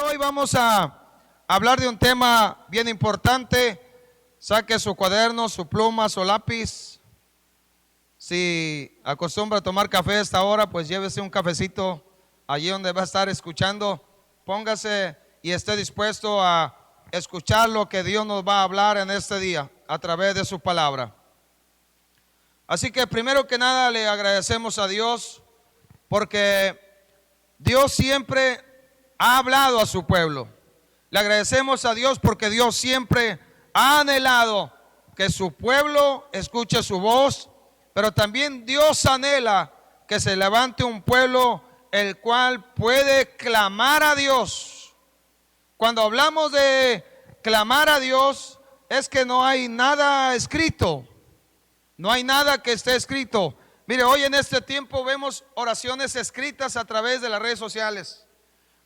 de hoy vamos a hablar de un tema bien importante. Saque su cuaderno, su pluma, su lápiz. Si acostumbra a tomar café a esta hora, pues llévese un cafecito allí donde va a estar escuchando. Póngase y esté dispuesto a escuchar lo que Dios nos va a hablar en este día a través de su palabra. Así que primero que nada le agradecemos a Dios porque Dios siempre ha hablado a su pueblo. Le agradecemos a Dios porque Dios siempre ha anhelado que su pueblo escuche su voz, pero también Dios anhela que se levante un pueblo el cual puede clamar a Dios. Cuando hablamos de clamar a Dios, es que no hay nada escrito. No hay nada que esté escrito. Mire, hoy en este tiempo vemos oraciones escritas a través de las redes sociales.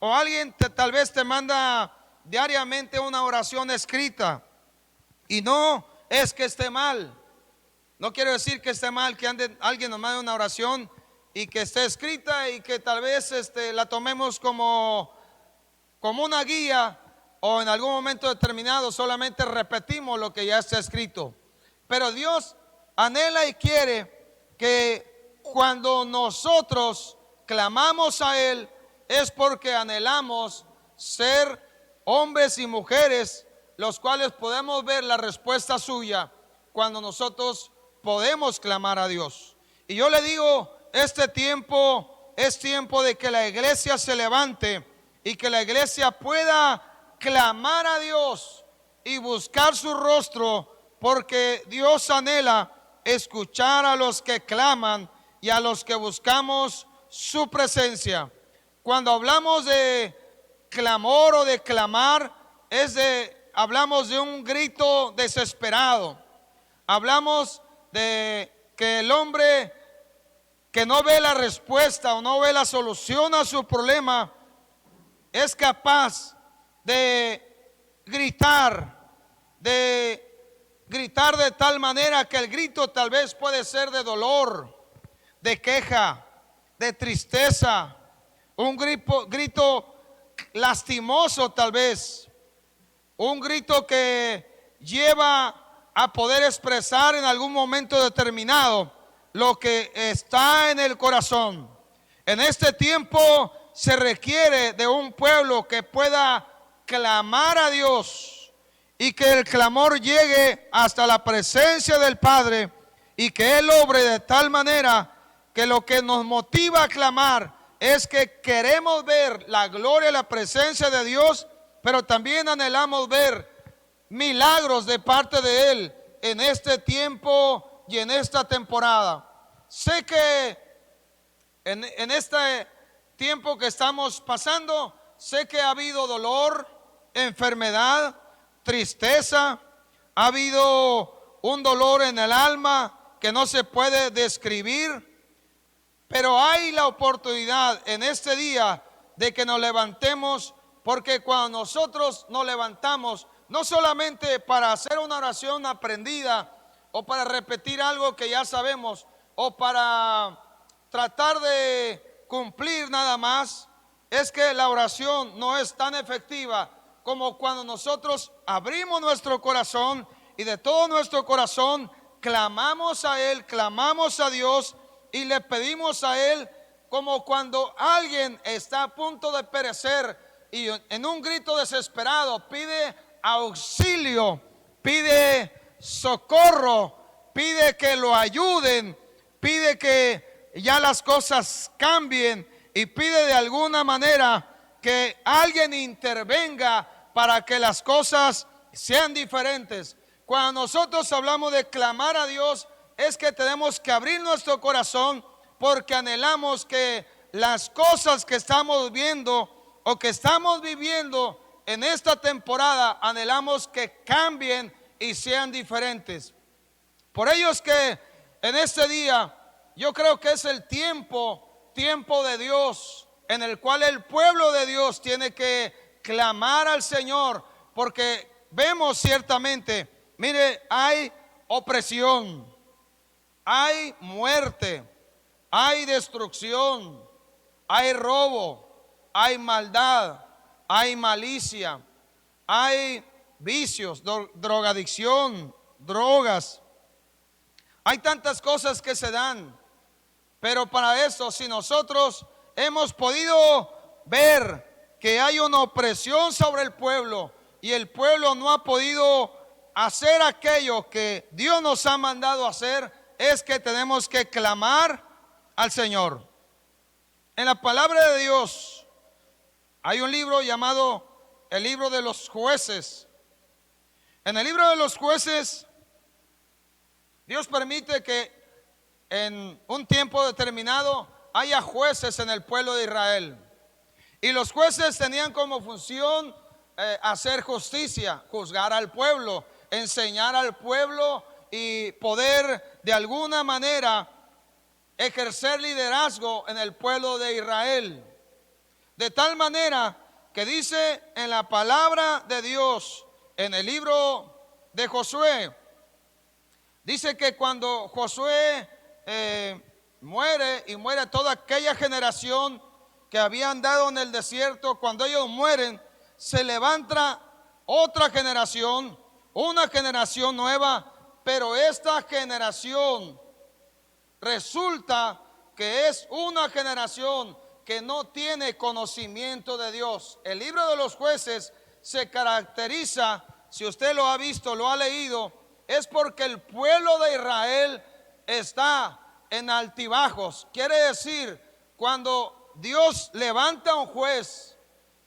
O alguien tal vez te manda diariamente una oración escrita. Y no es que esté mal. No quiero decir que esté mal que alguien nos mande una oración y que esté escrita y que tal vez la tomemos como una guía, o en algún momento determinado solamente repetimos lo que ya está escrito. Pero Dios anhela y quiere que cuando nosotros clamamos a Él, es porque anhelamos ser hombres y mujeres los cuales podemos ver la respuesta suya cuando nosotros podemos clamar a Dios. Y yo le digo, este tiempo es tiempo de que la iglesia se levante y que la iglesia pueda clamar a Dios y buscar su rostro, porque Dios anhela escuchar a los que claman y a los que buscamos su presencia. Cuando hablamos de clamor o de clamar, hablamos de un grito desesperado. Hablamos de que el hombre que no ve la respuesta o no ve la solución a su problema es capaz de gritar de tal manera que el grito tal vez puede ser de dolor, de queja, de tristeza, un grito lastimoso tal vez, un grito que lleva a poder expresar en algún momento determinado lo que está en el corazón. En este tiempo se requiere de un pueblo que pueda clamar a Dios y que el clamor llegue hasta la presencia del Padre y que Él obre de tal manera que lo que nos motiva a clamar es que queremos ver la gloria y la presencia de Dios, pero también anhelamos ver milagros de parte de Él en este tiempo y en esta temporada. Sé que en este tiempo que estamos pasando, sé que ha habido dolor, enfermedad, tristeza, ha habido un dolor en el alma que no se puede describir, pero hay la oportunidad en este día de que nos levantemos, porque cuando nosotros nos levantamos, no solamente para hacer una oración aprendida o para repetir algo que ya sabemos o para tratar de cumplir nada más, es que la oración no es tan efectiva como cuando nosotros abrimos nuestro corazón y de todo nuestro corazón clamamos a Él, clamamos a Dios y le pedimos a Él, como cuando alguien está a punto de perecer y en un grito desesperado pide auxilio, pide socorro, pide que lo ayuden, pide que ya las cosas cambien y pide de alguna manera que alguien intervenga para que las cosas sean diferentes. Cuando nosotros hablamos de clamar a Dios, es que tenemos que abrir nuestro corazón, porque anhelamos que las cosas que estamos viendo o que estamos viviendo en esta temporada, anhelamos que cambien y sean diferentes. Por ello es que en este día yo creo que es el tiempo de Dios, en el cual el pueblo de Dios tiene que clamar al Señor, porque vemos ciertamente, mire, hay opresión, hay muerte, hay destrucción, hay robo, hay maldad, hay malicia, hay vicios, drogadicción, drogas. Hay tantas cosas que se dan. Pero para eso, si nosotros hemos podido ver que hay una opresión sobre el pueblo y el pueblo no ha podido hacer aquello que Dios nos ha mandado hacer, es que tenemos que clamar al Señor. En la palabra de Dios hay un libro llamado el libro de los jueces. En el libro de los jueces, Dios permite que en un tiempo determinado haya jueces en el pueblo de Israel. Y los jueces tenían como función hacer justicia, juzgar al pueblo, enseñar al pueblo y poder de alguna manera ejercer liderazgo en el pueblo de Israel. De tal manera que dice en la palabra de Dios, en el libro de Josué, dice que cuando Josué muere y muere toda aquella generación que había andado en el desierto, cuando ellos mueren, se levanta otra generación, una generación nueva, pero esta generación resulta que es una generación que no tiene conocimiento de Dios. El libro de los jueces se caracteriza, si usted lo ha visto, lo ha leído, es porque el pueblo de Israel está en altibajos. Quiere decir, cuando Dios levanta a un juez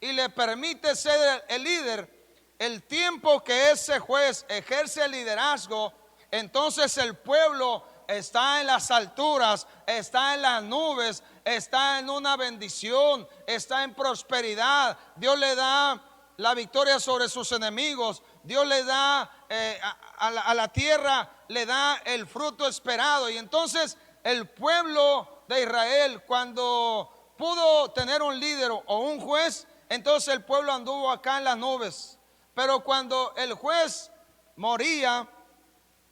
y le permite ser el líder, el tiempo que ese juez ejerce el liderazgo, entonces el pueblo está en las alturas, está en las nubes, está en una bendición, está en prosperidad. Dios le da la victoria sobre sus enemigos. Dios le da a la tierra, le da el fruto esperado. Y entonces el pueblo de Israel, cuando pudo tener un líder o un juez, entonces el pueblo anduvo acá en las nubes. Pero cuando el juez moría,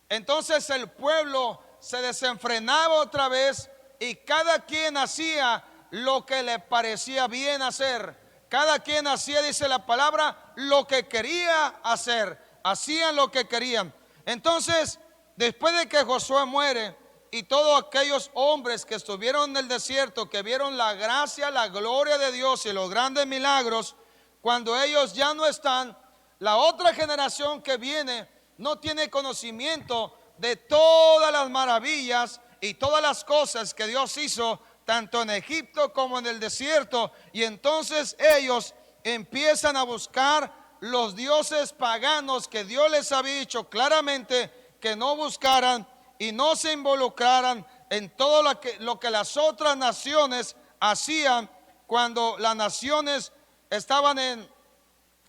entonces el pueblo se desenfrenaba otra vez y cada quien hacía lo que le parecía bien hacer. Cada quien hacía, dice la palabra, lo que quería hacer. Hacían lo que querían. Entonces, después de que Josué muere y todos aquellos hombres que estuvieron en el desierto, que vieron la gracia, la gloria de Dios y los grandes milagros, cuando ellos ya no están, la otra generación que viene no tiene conocimiento de todas las maravillas y todas las cosas que Dios hizo tanto en Egipto como en el desierto. Y entonces ellos empiezan a buscar los dioses paganos que Dios les había dicho claramente que no buscaran y no se involucraran en todo lo que las otras naciones hacían cuando las naciones estaban en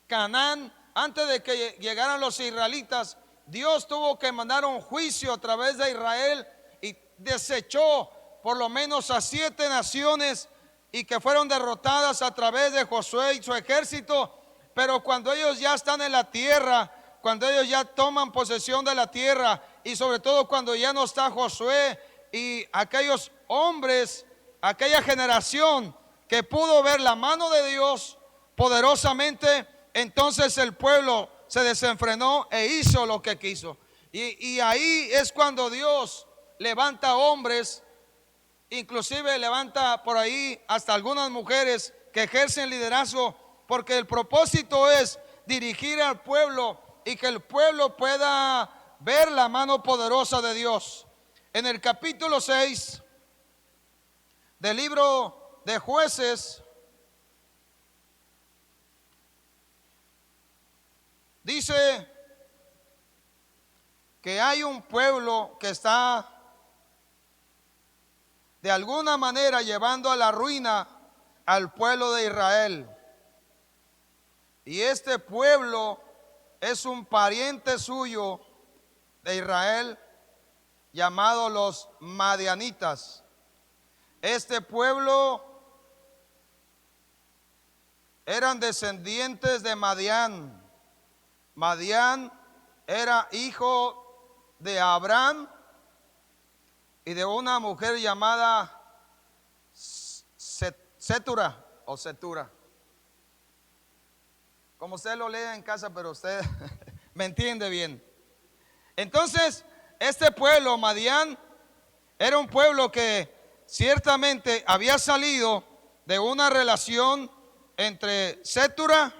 Canaán. Antes de que llegaran los israelitas, Dios tuvo que mandar un juicio a través de Israel y desechó por lo menos a 7 naciones y que fueron derrotadas a través de Josué y su ejército. Pero cuando ellos ya están en la tierra, cuando ellos ya toman posesión de la tierra y sobre todo cuando ya no está Josué y aquellos hombres, aquella generación que pudo ver la mano de Dios poderosamente, entonces el pueblo se desenfrenó e hizo lo que quiso. Y ahí es cuando Dios levanta hombres, inclusive levanta por ahí hasta algunas mujeres que ejercen liderazgo, porque el propósito es dirigir al pueblo y que el pueblo pueda ver la mano poderosa de Dios. En el capítulo 6 del libro de Jueces dice que hay un pueblo que está de alguna manera llevando a la ruina al pueblo de Israel. Y este pueblo es un pariente suyo de Israel llamado los madianitas. Este pueblo eran descendientes de Madián. Madián era hijo de Abraham y de una mujer llamada Setura o Setura. como usted lo lea en casa, pero usted me entiende bien. Entonces, este pueblo, Madián, era un pueblo que ciertamente había salido de una relación entre Sétura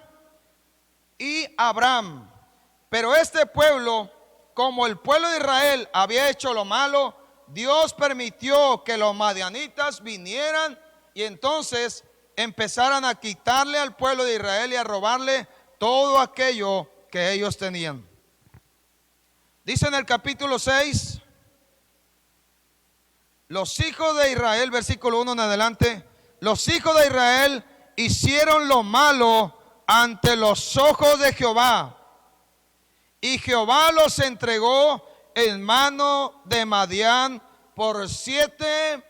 y Abraham. Pero este pueblo, como el pueblo de Israel había hecho lo malo, Dios permitió que los madianitas vinieran y entonces empezaran a quitarle al pueblo de Israel y a robarle todo aquello que ellos tenían. Dice en el capítulo 6, los hijos de Israel, versículo 1 en adelante, los hijos de Israel hicieron lo malo ante los ojos de Jehová, y Jehová los entregó en mano de Madián por 7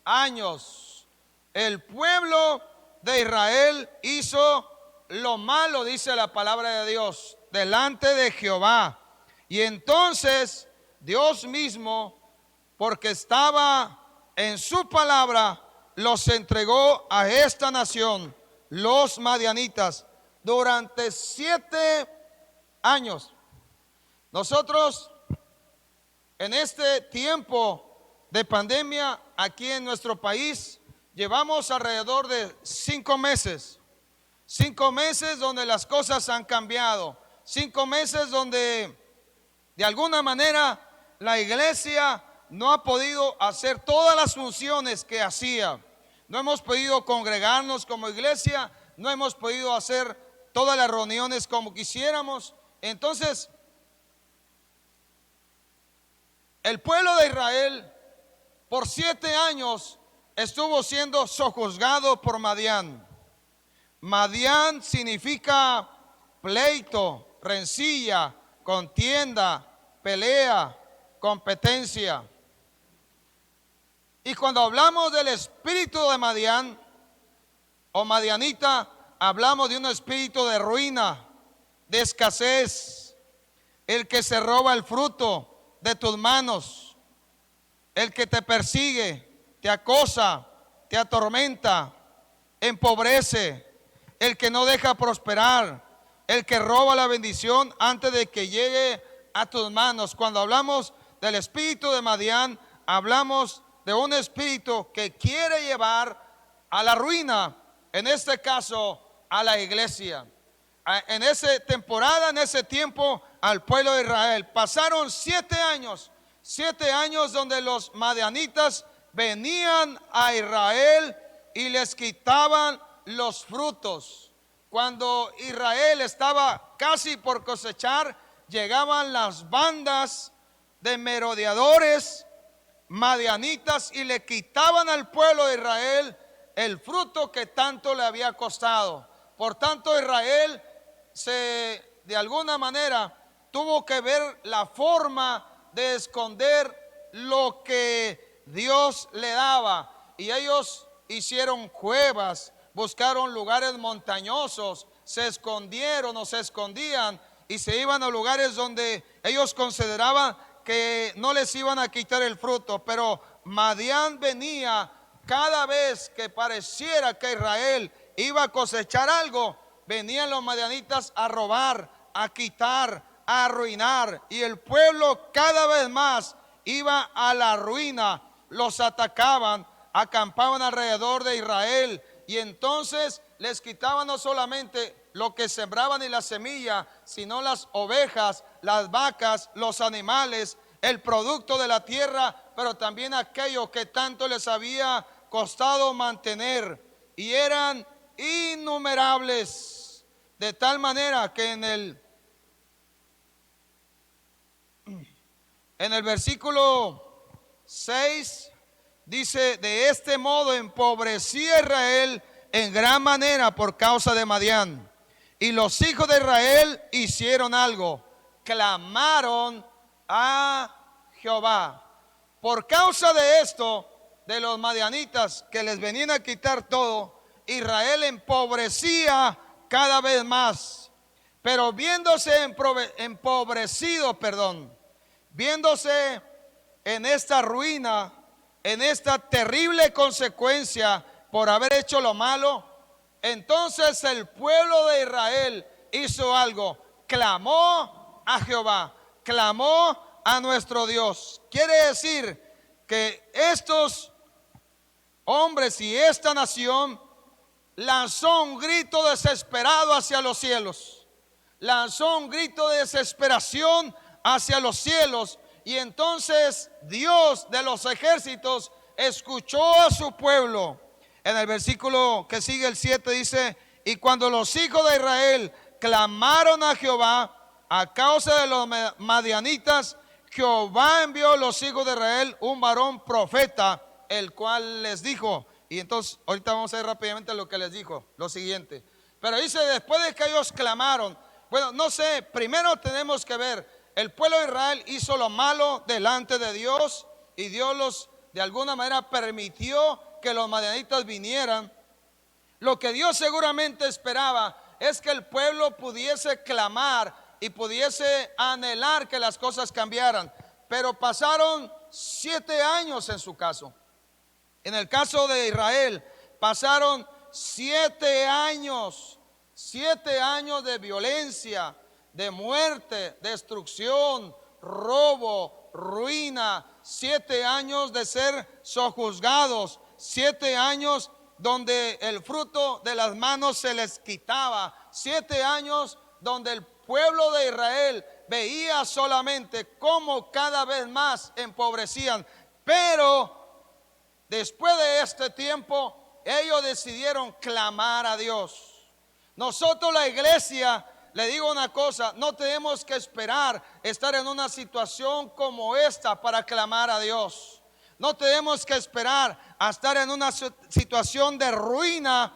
años. El pueblo de Israel hizo lo malo, dice la palabra de Dios, delante de Jehová. Y entonces Dios mismo, porque estaba en su palabra, los entregó a esta nación, los madianitas, durante 7 años. Nosotros en este tiempo de pandemia aquí en nuestro país llevamos alrededor de 5 meses. 5 meses donde las cosas han cambiado. 5 meses donde de alguna manera la iglesia no ha podido hacer todas las funciones que hacía. No hemos podido congregarnos como iglesia, no hemos podido hacer todas las reuniones como quisiéramos. Entonces, el pueblo de Israel por 7 años estuvo siendo sojuzgado por Madián. Madián significa pleito, rencilla, contienda, pelea, competencia. Y cuando hablamos del espíritu de Madián o madianita, hablamos de un espíritu de ruina, de escasez, el que se roba el fruto de tus manos, el que te persigue, te acosa, te atormenta, empobrece, el que no deja prosperar, el que roba la bendición antes de que llegue a tus manos. Cuando hablamos del espíritu de Madián, hablamos de un espíritu que quiere llevar a la ruina, en este caso a la iglesia. En esa temporada, en ese tiempo, al pueblo de Israel pasaron 7 años, 7 años donde los madianitas venían a Israel y les quitaban los frutos. Cuando Israel estaba casi por cosechar, llegaban las bandas de merodeadores madianitas y le quitaban al pueblo de Israel el fruto que tanto le había costado. Por tanto, Israel de alguna manera tuvo que ver la forma de esconder lo que Dios le daba, y ellos hicieron cuevas, buscaron lugares montañosos, se escondieron o se escondían y se iban a lugares donde ellos consideraban que no les iban a quitar el fruto. Pero Madián venía cada vez que pareciera que Israel iba a cosechar algo, venían los madianitas a robar, a quitar, a arruinar, y el pueblo cada vez más iba a la ruina. Los atacaban, acampaban alrededor de Israel, y entonces les quitaban no solamente lo que sembraban y la semilla, sino las ovejas, las vacas, los animales, el producto de la tierra, pero también aquello que tanto les había costado mantener, y eran innumerables, de tal manera que en el versículo 6 dice: de este modo empobrecía Israel en gran manera por causa de Madián. Y los hijos de Israel hicieron algo, clamaron a Jehová. Por causa de esto, de los madianitas que les venían a quitar todo, Israel empobrecía cada vez más. Pero viéndose empobrecido, viéndose en esta ruina, en esta terrible consecuencia por haber hecho lo malo, Entonces el pueblo de Israel hizo algo, clamó a Jehová, clamó a nuestro Dios. Quiere decir que estos hombres y esta nación lanzó un grito desesperado hacia los cielos, lanzó un grito de desesperación hacia los cielos. Y entonces Dios de los ejércitos escuchó a su pueblo. En el versículo que sigue, el 7, dice: y cuando los hijos de Israel clamaron a Jehová a causa de los madianitas, Jehová envió a los hijos de Israel un varón profeta, el cual les dijo. Y entonces ahorita vamos a ver rápidamente lo que les dijo, lo siguiente. Pero dice, después de que ellos clamaron, bueno, no sé, primero tenemos que ver, el pueblo de Israel hizo lo malo delante de Dios, y Dios los de alguna manera permitió que los madianitas vinieran. Lo que Dios seguramente esperaba es que el pueblo pudiese clamar y pudiese anhelar que las cosas cambiaran. Pero pasaron 7 años en su caso. En el caso de Israel pasaron 7 años, 7 años de violencia, de muerte, destrucción, robo, ruina, 7 años de ser sojuzgados, 7 años donde el fruto de las manos se les quitaba, 7 años donde el pueblo de Israel veía solamente cómo cada vez más empobrecían. Pero después de este tiempo, ellos decidieron clamar a Dios. Nosotros, la iglesia, le digo una cosa, no tenemos que esperar estar en una situación como esta para clamar a Dios. No tenemos que esperar a estar en una situación de ruina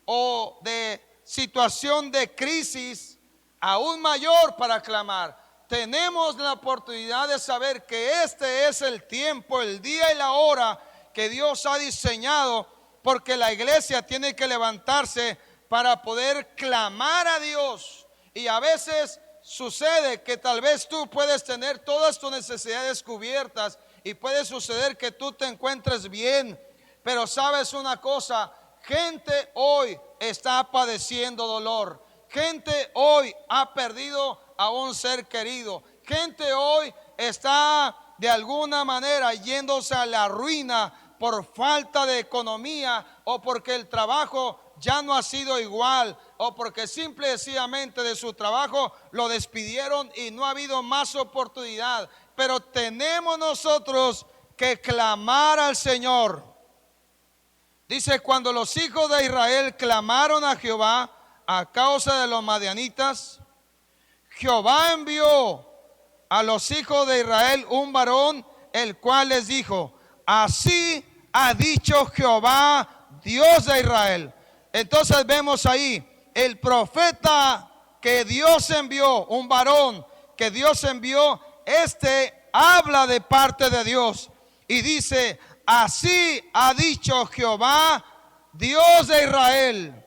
o de situación de crisis aún mayor para clamar. Tenemos la oportunidad de saber que este es el tiempo, el día y la hora que Dios ha diseñado, porque la iglesia tiene que levantarse para poder clamar a Dios. Y a veces sucede que tal vez tú puedes tener todas tus necesidades cubiertas y puede suceder que tú te encuentres bien, pero sabes una cosa, gente hoy está padeciendo dolor, gente hoy ha perdido a un ser querido, gente hoy está de alguna manera yéndose a la ruina por falta de economía, o porque el trabajo ya no ha sido igual, o porque simple y sencillamente de su trabajo lo despidieron y no ha habido más oportunidad. Pero tenemos nosotros que clamar al Señor. Dice, cuando los hijos de Israel clamaron a Jehová a causa de los madianitas, Jehová envió a los hijos de Israel un varón, el cual les dijo: así ha dicho Jehová, Dios de Israel. Entonces vemos ahí el profeta que Dios envió, un varón que Dios envió. Este habla de parte de Dios y dice: así ha dicho Jehová, Dios de Israel,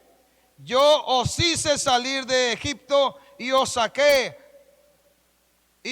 yo os hice salir de Egipto y os saqué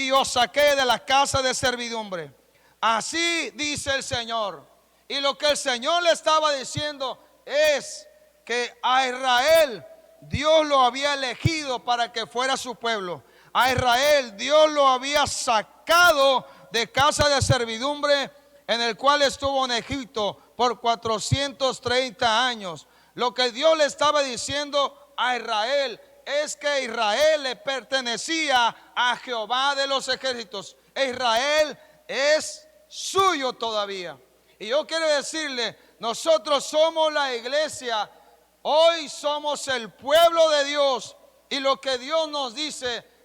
de la casa de servidumbre. Así dice el Señor. Y lo que el Señor le estaba diciendo es que a Israel Dios lo había elegido para que fuera su pueblo. A Israel Dios lo había sacado de casa de servidumbre en el cual estuvo en Egipto por 430 años. Lo que Dios le estaba diciendo a Israel es que Israel le pertenecía a Jehová de los ejércitos. Israel es suyo todavía. Y yo quiero decirle, nosotros somos la iglesia, hoy somos el pueblo de Dios, y lo que Dios nos dice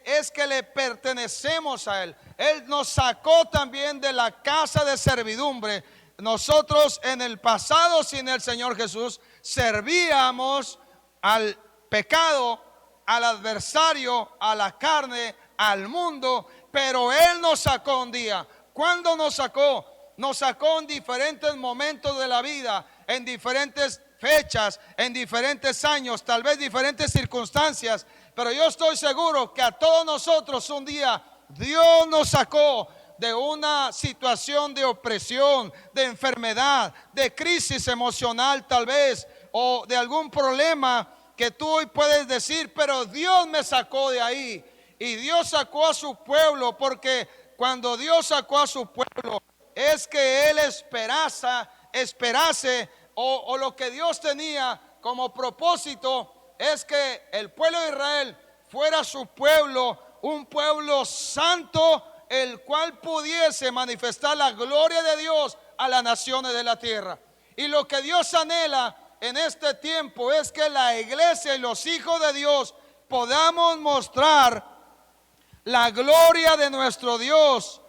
es que le pertenecemos a Él. Él nos sacó también de la casa de servidumbre. Nosotros en el pasado, sin el Señor Jesús, servíamos al pecado, al adversario, a la carne, al mundo, pero Él nos sacó un día. ¿Cuándo nos sacó? Nos sacó en diferentes momentos de la vida, en diferentes fechas, en diferentes años, tal vez diferentes circunstancias, pero yo estoy seguro que a todos nosotros un día Dios nos sacó de una situación de opresión, de enfermedad, de crisis emocional tal vez, o de algún problema que tú hoy puedes decir, pero Dios me sacó de ahí. Y Dios sacó a su pueblo, porque cuando Dios sacó a su pueblo, es que Él esperase, o lo que Dios tenía como propósito, es que el pueblo de Israel fuera su pueblo, un pueblo santo, el cual pudiese manifestar la gloria de Dios a las naciones de la tierra. Y lo que Dios anhela en este tiempo es que la iglesia y los hijos de Dios podamos mostrar la gloria de nuestro Dios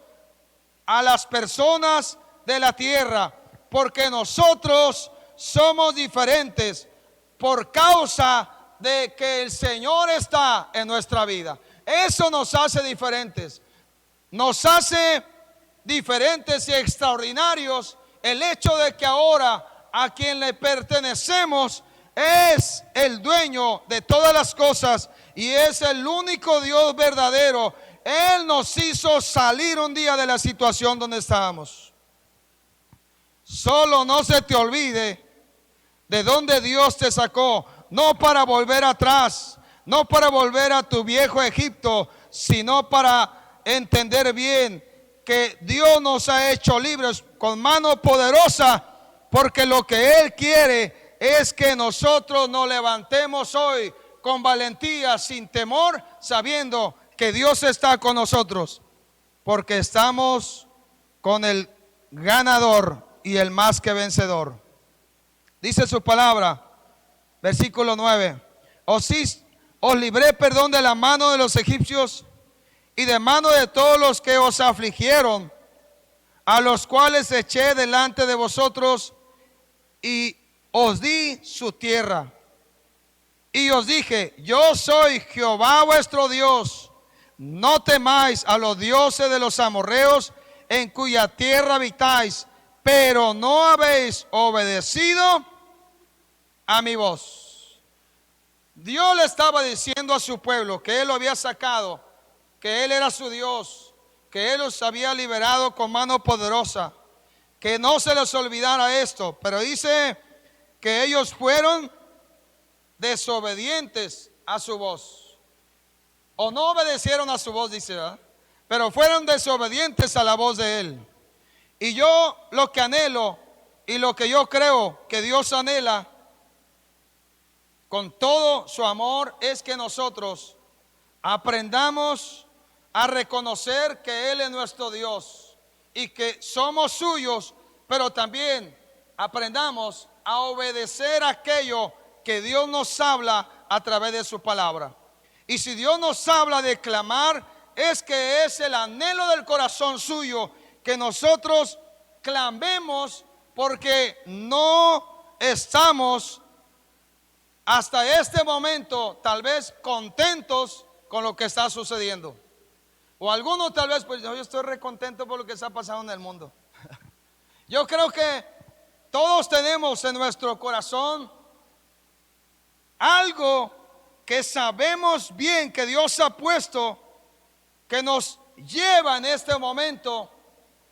a las personas de la tierra, porque nosotros somos diferentes por causa de que el Señor está en nuestra vida. Eso nos hace diferentes. Nos hace diferentes y extraordinarios el hecho de que ahora a quien le pertenecemos es el dueño de todas las cosas y es el único Dios verdadero. Él nos hizo salir un día de la situación donde estábamos. Solo no se te olvide de dónde Dios te sacó, no para volver atrás, no para volver a tu viejo Egipto, sino para entender bien que Dios nos ha hecho libres con mano poderosa, porque lo que Él quiere es que nosotros nos levantemos hoy con valentía, sin temor, sabiendo que Dios está con nosotros, porque estamos con el ganador y el más que vencedor. Dice su palabra, versículo 9: os libré, perdón, de la mano de los egipcios y de mano de todos los que os afligieron, a los cuales eché delante de vosotros, y os di su tierra. Y os dije, yo soy Jehová vuestro Dios, no temáis a los dioses de los amorreos en cuya tierra habitáis, pero no habéis obedecido a mi voz. Dios le estaba diciendo a su pueblo que Él lo había sacado, que Él era su Dios, que Él los había liberado con mano poderosa, que no se les olvidara esto. Pero dice que ellos fueron desobedientes a su voz, o no obedecieron a su voz, dice, ¿verdad? Pero fueron desobedientes a la voz de Él. Y yo lo que anhelo y lo que yo creo que Dios anhela con todo su amor es que nosotros aprendamos a reconocer que Él es nuestro Dios y que somos suyos, pero también aprendamos a obedecer aquello que Dios nos habla a través de su palabra. Y si Dios nos habla de clamar, es que es el anhelo del corazón suyo que nosotros clamemos, porque no estamos hasta este momento tal vez contentos con lo que está sucediendo. O algunos tal vez, pues yo estoy recontento por lo que está pasando en el mundo. Yo creo que todos tenemos en nuestro corazón algo que sabemos bien que Dios ha puesto, que nos lleva en este momento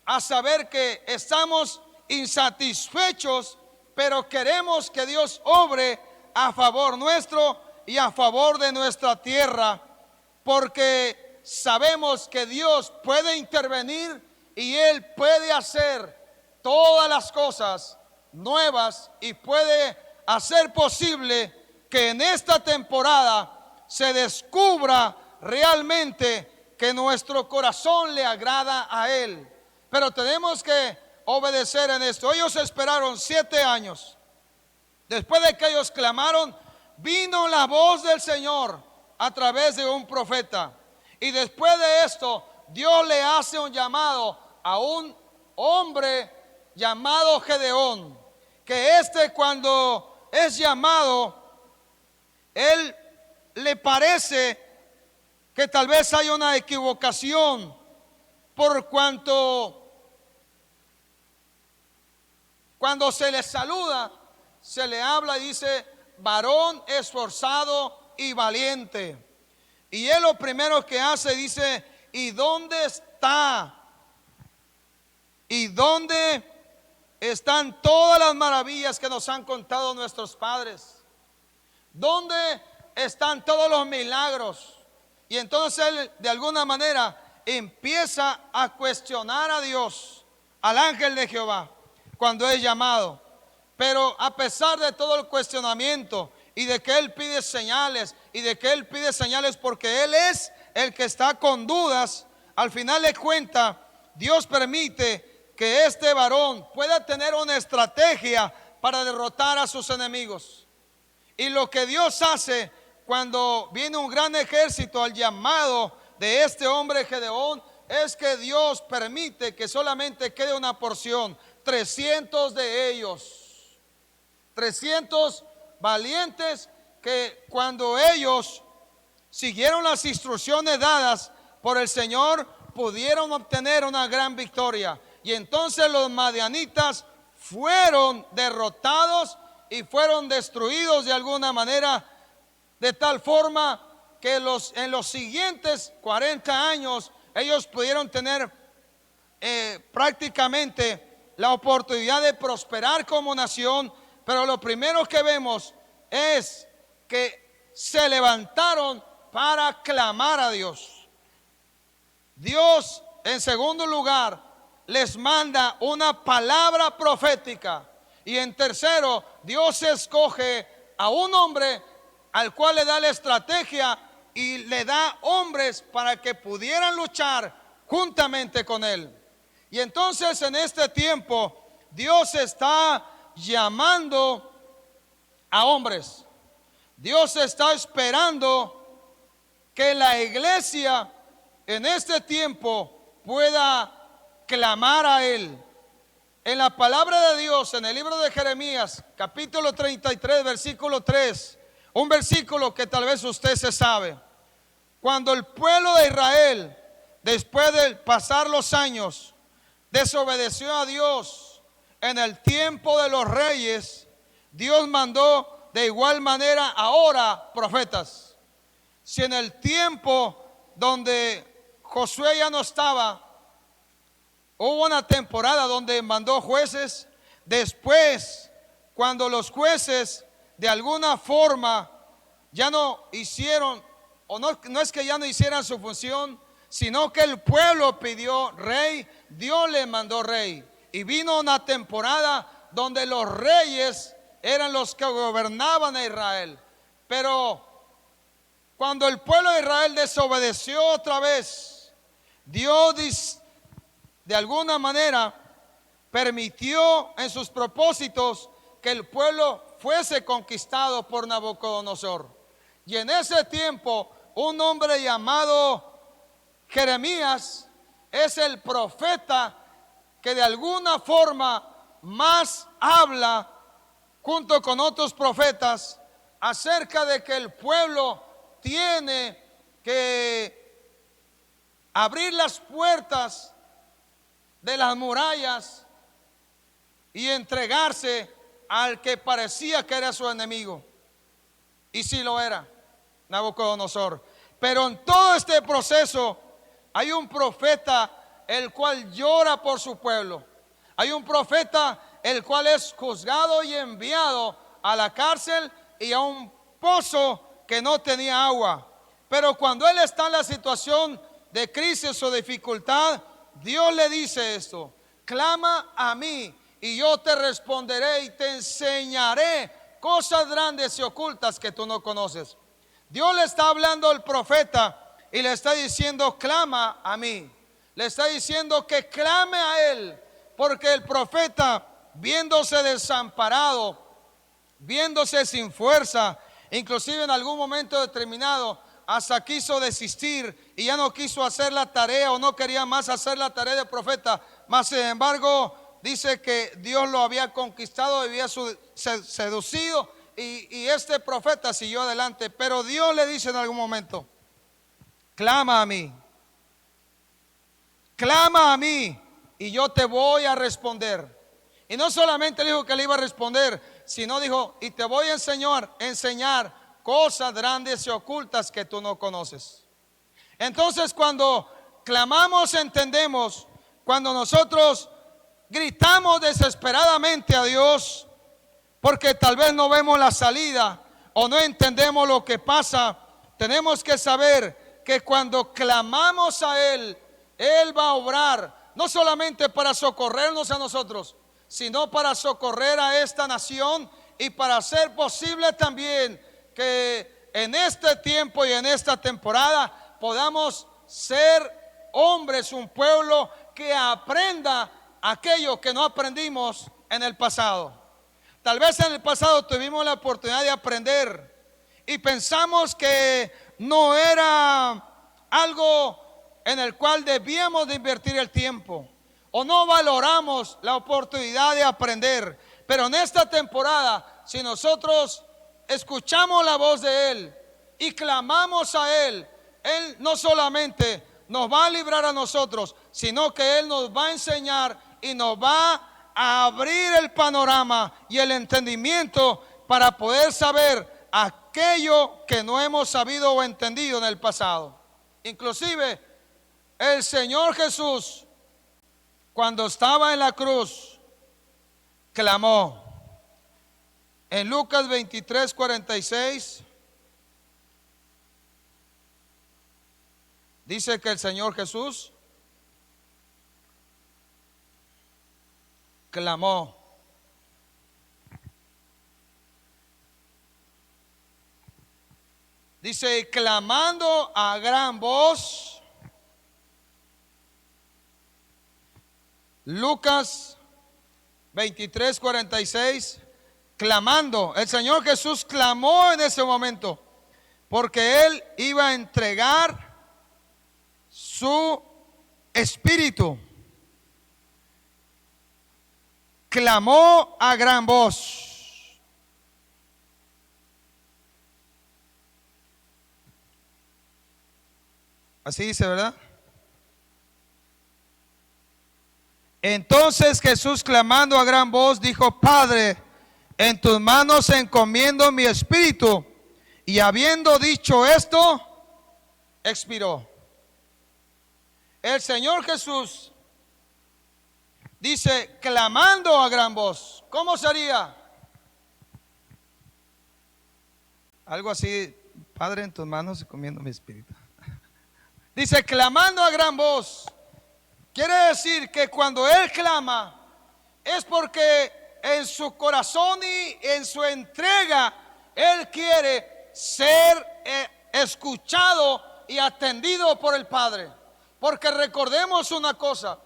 a saber que estamos insatisfechos, pero queremos que Dios obre a favor nuestro y a favor de nuestra tierra, porque sabemos que Dios puede intervenir y Él puede hacer todas las cosas nuevas y puede hacer posible que en esta temporada se descubra realmente que nuestro corazón le agrada a Él. Pero tenemos que obedecer en esto. Ellos esperaron 7 años. Después de que ellos clamaron, vino la voz del Señor a través de un profeta. Y después de esto, Dios le hace un llamado a un hombre llamado Gedeón, que cuando es llamado, él le parece que tal vez hay una equivocación, por cuanto cuando se le saluda, se le habla y dice, varón esforzado y valiente. Y él lo primero que hace, dice, ¿y dónde está? ¿Y dónde están todas las maravillas que nos han contado nuestros padres? ¿Dónde están todos los milagros? Y entonces él de alguna manera empieza a cuestionar a Dios, al ángel de Jehová, cuando es llamado. Pero a pesar de todo el cuestionamiento y de que él pide señales, y de que él pide señales porque él es el que está con dudas, al final de cuentas Dios permite que este varón pueda tener una estrategia para derrotar a sus enemigos. Y lo que Dios hace cuando viene un gran ejército al llamado de este hombre Gedeón, es que Dios permite que solamente quede una porción, 300 de ellos, 300 valientes, que cuando ellos siguieron las instrucciones dadas por el Señor, pudieron obtener una gran victoria. Y entonces los madianitas fueron derrotados y fueron destruidos de alguna manera, de tal forma que en los siguientes 40 años ellos pudieron tener prácticamente la oportunidad de prosperar como nación. Pero lo primero que vemos es que se levantaron para clamar a Dios. Dios, en segundo lugar, les manda una palabra profética. Y en tercero, Dios escoge a un hombre al cual le da la estrategia y le da hombres para que pudieran luchar juntamente con él. Y entonces en este tiempo Dios está llamando a hombres. Dios está esperando que la iglesia en este tiempo pueda clamar a él. En la palabra de Dios, en el libro de Jeremías, capítulo 33, versículo 3, un versículo que tal vez usted se sabe. Cuando el pueblo de Israel, después de pasar los años, desobedeció a Dios en el tiempo de los reyes, Dios mandó de igual manera ahora profetas. Si en el tiempo donde Josué ya no estaba, hubo una temporada donde mandó jueces. Después, cuando los jueces de alguna forma ya no hicieron, o no es que ya no hicieran su función, sino que el pueblo pidió rey, Dios le mandó rey. Y vino una temporada donde los reyes eran los que gobernaban a Israel. Pero cuando el pueblo de Israel desobedeció otra vez, Dios de alguna manera permitió en sus propósitos que el pueblo fuese conquistado por Nabucodonosor. Y en ese tiempo un hombre llamado Jeremías es el profeta que de alguna forma más habla junto con otros profetas acerca de que el pueblo tiene que abrir las puertas de las murallas y entregarse al que parecía que era su enemigo. Y sí lo era, Nabucodonosor. Pero en todo este proceso hay un profeta el cual llora por su pueblo. Hay un profeta el cual es juzgado y enviado a la cárcel y a un pozo que no tenía agua. Pero cuando él está en la situación de crisis o dificultad, Dios le dice esto: clama a mí y yo te responderé y te enseñaré cosas grandes y ocultas que tú no conoces. Dios le está hablando al profeta y le está diciendo: clama a mí. Le está diciendo que clame a él, porque el profeta, viéndose desamparado, viéndose sin fuerza, inclusive en algún momento determinado hasta quiso desistir y ya no quiso hacer la tarea, o no quería más hacer la tarea de profeta. Mas sin embargo dice que Dios lo había conquistado, había seducido, y este profeta siguió adelante. Pero Dios le dice en algún momento: clama a mí, clama a mí y yo te voy a responder. Y no solamente dijo que le iba a responder, sino dijo: y te voy a enseñar cosas grandes y ocultas que tú no conoces. Entonces, cuando clamamos, entendemos, cuando nosotros gritamos desesperadamente a Dios porque tal vez no vemos la salida o no entendemos lo que pasa, tenemos que saber que cuando clamamos a Él, Él va a obrar, no solamente para socorrernos a nosotros, sino para socorrer a esta nación y para hacer posible también que en este tiempo y en esta temporada podamos ser hombres, un pueblo que aprenda aquello que no aprendimos en el pasado. Tal vez en el pasado tuvimos la oportunidad de aprender y pensamos que no era algo en el cual debíamos de invertir el tiempo o no valoramos la oportunidad de aprender. Pero en esta temporada, si nosotros escuchamos la voz de Él y clamamos a Él, Él no solamente nos va a librar a nosotros, sino que Él nos va a enseñar y nos va a abrir el panorama y el entendimiento para poder saber aquello que no hemos sabido o entendido en el pasado. Inclusive el Señor Jesús, cuando estaba en la cruz, clamó. En Lucas 23:46 dice que el Señor Jesús clamó. Dice, clamando a gran voz. Lucas 23:46, clamando. El Señor Jesús clamó en ese momento porque Él iba a entregar su espíritu. Clamó a gran voz. Así dice, ¿verdad? Entonces Jesús, clamando a gran voz, dijo: Padre, en tus manos encomiendo mi espíritu. Y habiendo dicho esto, expiró. El Señor Jesús dice, clamando a gran voz. ¿Cómo sería? Algo así: Padre, en tus manos encomiendo mi espíritu. Dice, clamando a gran voz. Quiere decir que cuando Él clama es porque en su corazón y en su entrega Él quiere ser escuchado y atendido por el Padre. Porque recordemos una cosa: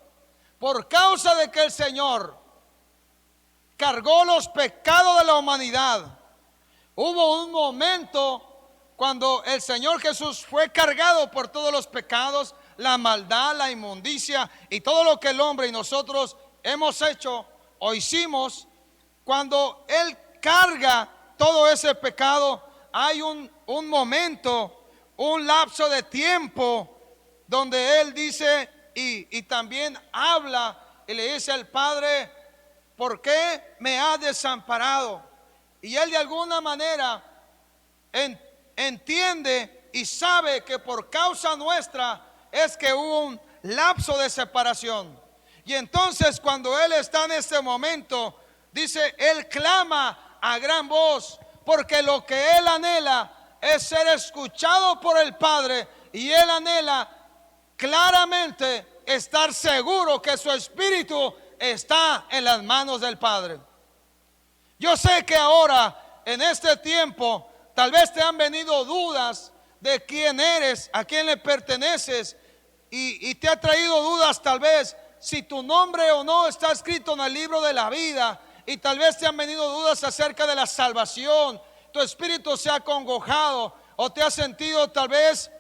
por causa de que el Señor cargó los pecados de la humanidad, hubo un momento cuando el Señor Jesús fue cargado por todos los pecados, la maldad, la inmundicia y todo lo que el hombre y nosotros hemos hecho o hicimos. Cuando Él carga todo ese pecado, hay un momento, un lapso de tiempo donde Él dice y también habla y le dice al Padre: ¿por qué me has desamparado? Y Él de alguna manera entiende y sabe que por causa nuestra es que hubo un lapso de separación. Y entonces cuando Él está en este momento, dice, Él clama a gran voz, porque lo que Él anhela es ser escuchado por el Padre, y Él anhela claramente estar seguro que su espíritu está en las manos del Padre. Yo sé que ahora, en este tiempo, tal vez te han venido dudas de quién eres, a quién le perteneces, y te ha traído dudas tal vez si tu nombre o no está escrito en el libro de la vida, y tal vez te han venido dudas acerca de la salvación. Tu espíritu se ha acongojado o te has sentido tal vez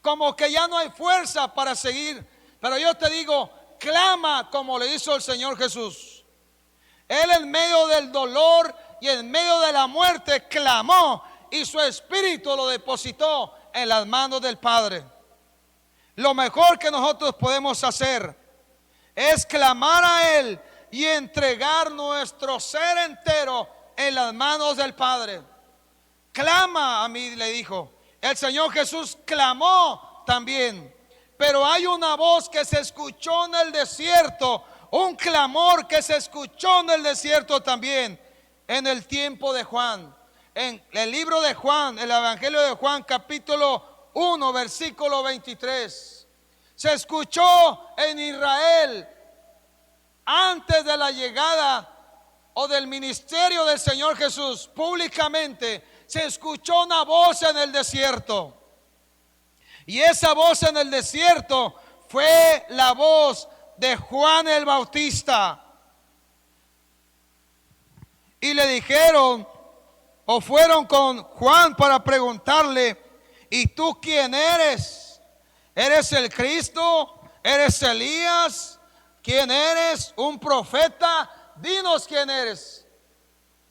como que ya no hay fuerza para seguir. Pero yo te digo, clama como le hizo el Señor Jesús. Él en medio del dolor y en medio de la muerte clamó, y su espíritu lo depositó en las manos del Padre. Lo mejor que nosotros podemos hacer es clamar a Él y entregar nuestro ser entero en las manos del Padre. Clama a mí, le dijo. El Señor Jesús clamó también. Pero hay una voz que se escuchó en el desierto, un clamor que se escuchó en el desierto también en el tiempo de Juan. En el libro de Juan, el Evangelio de Juan, capítulo 1, versículo 23. Se escuchó en Israel antes de la llegada o del ministerio del Señor Jesús públicamente. Se escuchó una voz en el desierto. Y esa voz en el desierto fue la voz de Juan el Bautista. Y le dijeron, o fueron con Juan para preguntarle: ¿y tú quién eres? ¿Eres el Cristo? ¿Eres Elías? ¿Quién eres? ¿Un profeta? Dinos quién eres.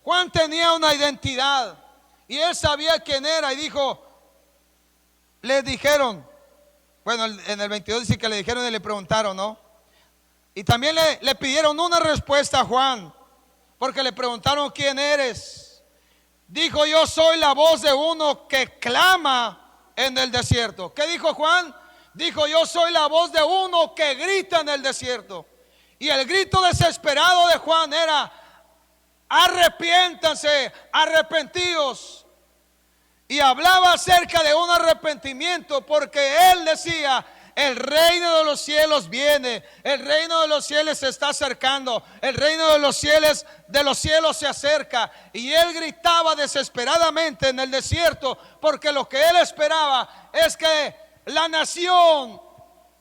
Juan tenía una identidad y él sabía quién era, y dijo, les dijeron, bueno, en el 22 dice que le dijeron y le preguntaron, ¿no? Y también le pidieron una respuesta a Juan, porque le preguntaron: ¿quién eres? Dijo: yo soy la voz de uno que clama en el desierto. ¿Qué dijo Juan? Dijo: yo soy la voz de uno que grita en el desierto. Y el grito desesperado de Juan era: arrepiéntanse, arrepentidos. Y hablaba acerca de un arrepentimiento, porque él decía: el reino de los cielos viene, el reino de los cielos se está acercando, el reino de los cielos se acerca. Y él gritaba desesperadamente en el desierto, porque lo que él esperaba es que la nación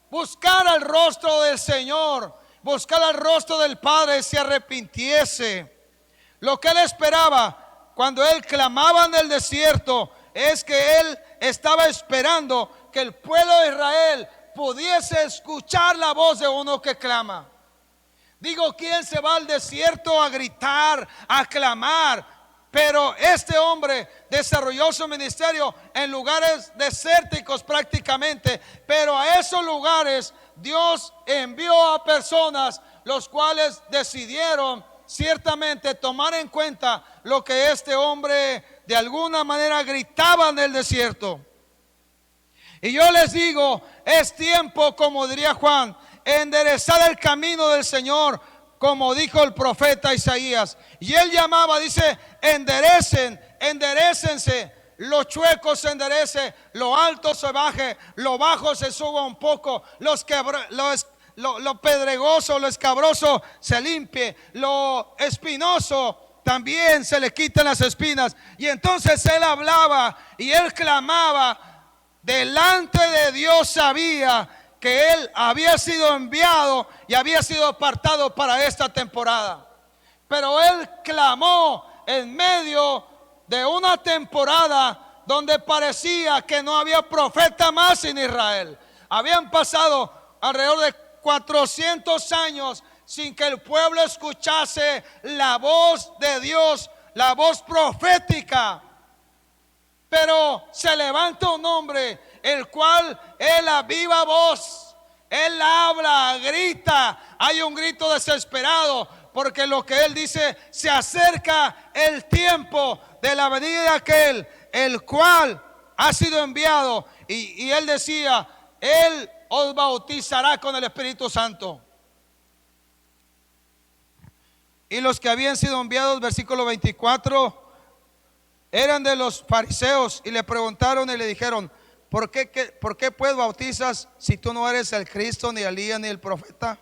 buscara el rostro del Señor, buscara el rostro del Padre, se arrepintiese. Lo que él esperaba cuando él clamaba en el desierto es que él estaba esperando que el pueblo de Israel pudiese escuchar la voz de uno que clama. Digo, ¿quién se va al desierto a gritar, a clamar? Pero este hombre desarrolló su ministerio en lugares desérticos prácticamente, pero a esos lugares Dios envió a personas los cuales decidieron ciertamente tomar en cuenta lo que este hombre de alguna manera gritaba en el desierto. Y yo les digo, es tiempo, como diría Juan, enderezar el camino del Señor, como dijo el profeta Isaías. Y él llamaba, dice: enderecen, enderecense, lo chueco se enderece, lo alto se baje, lo bajo se suba un poco, lo pedregoso, lo escabroso se limpie, lo espinoso también se le quiten las espinas. Y entonces él hablaba y él clamaba. Delante de Dios sabía que él había sido enviado y había sido apartado para esta temporada. Pero él clamó en medio de una temporada donde parecía que no había profeta más en Israel. Habían pasado alrededor de 400 años sin que el pueblo escuchase la voz de Dios, la voz profética. Pero se levanta un hombre, el cual es la viva voz. Él habla, grita, hay un grito desesperado, porque lo que él dice: se acerca el tiempo de la venida de aquel, el cual ha sido enviado. Y él decía: él os bautizará con el Espíritu Santo. Y los que habían sido enviados, versículo 24, eran de los fariseos, y le preguntaron y le dijeron: ¿por qué pues bautizas si tú no eres el Cristo, ni Elías, ni el profeta?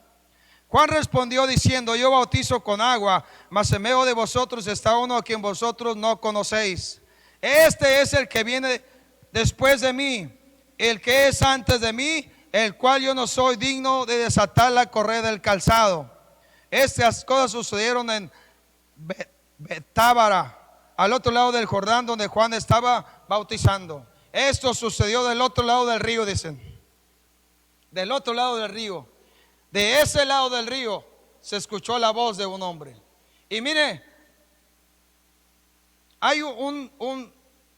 Juan respondió diciendo: yo bautizo con agua, mas en medio de vosotros está uno a quien vosotros no conocéis. Este es el que viene después de mí, el que es antes de mí, el cual yo no soy digno de desatar la correa del calzado. Estas cosas sucedieron en Betábara, al otro lado del Jordán, donde Juan estaba bautizando. Esto sucedió del otro lado del río, dicen. Del otro lado del río. De ese lado del río se escuchó la voz de un hombre. Y mire, hay un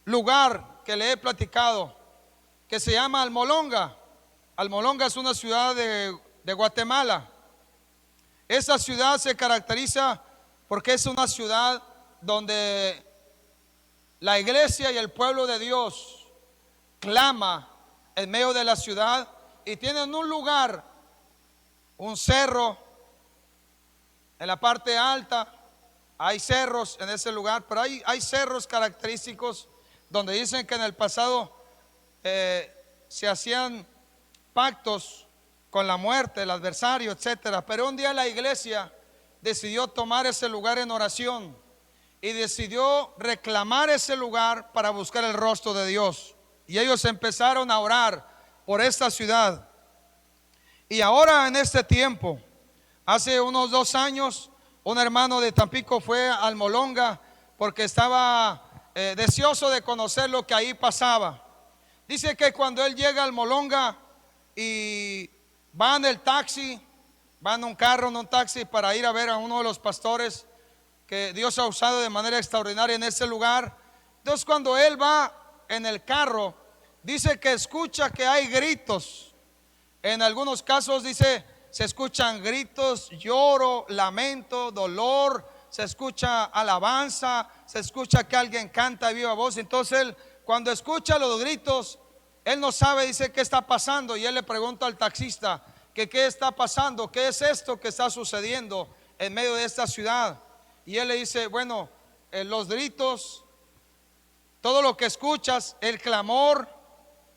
lugar que le he platicado que se llama Almolonga. Almolonga es una ciudad de Guatemala. Esa ciudad se caracteriza porque es una ciudad donde la iglesia y el pueblo de Dios clama en medio de la ciudad, y tienen un lugar, un cerro En la parte alta hay cerros en ese lugar, pero hay cerros característicos donde dicen que en el pasado se hacían pactos con la muerte, el adversario, etcétera. Pero un día la iglesia decidió tomar ese lugar en oración y decidió reclamar ese lugar para buscar el rostro de Dios. Y ellos empezaron a orar por esta ciudad. Y ahora en este tiempo, hace unos 2 años, un hermano de Tampico fue al Molonga porque estaba deseoso de conocer lo que ahí pasaba. Dice que cuando él llega al Molonga y va en el taxi, va en un carro, en un taxi para ir a ver a uno de los pastores que Dios ha usado de manera extraordinaria en ese lugar. Entonces cuando él va en el carro, dice que escucha que hay gritos. En algunos casos dice, se escuchan gritos, lloro, lamento, dolor, se escucha alabanza, se escucha que alguien canta a viva voz. Entonces él, cuando escucha los gritos, él no sabe, dice, qué está pasando. Y él le pregunta al taxista que qué está pasando, qué es esto que está sucediendo en medio de esta ciudad. Y él le dice, bueno, los gritos, todo lo que escuchas, el clamor,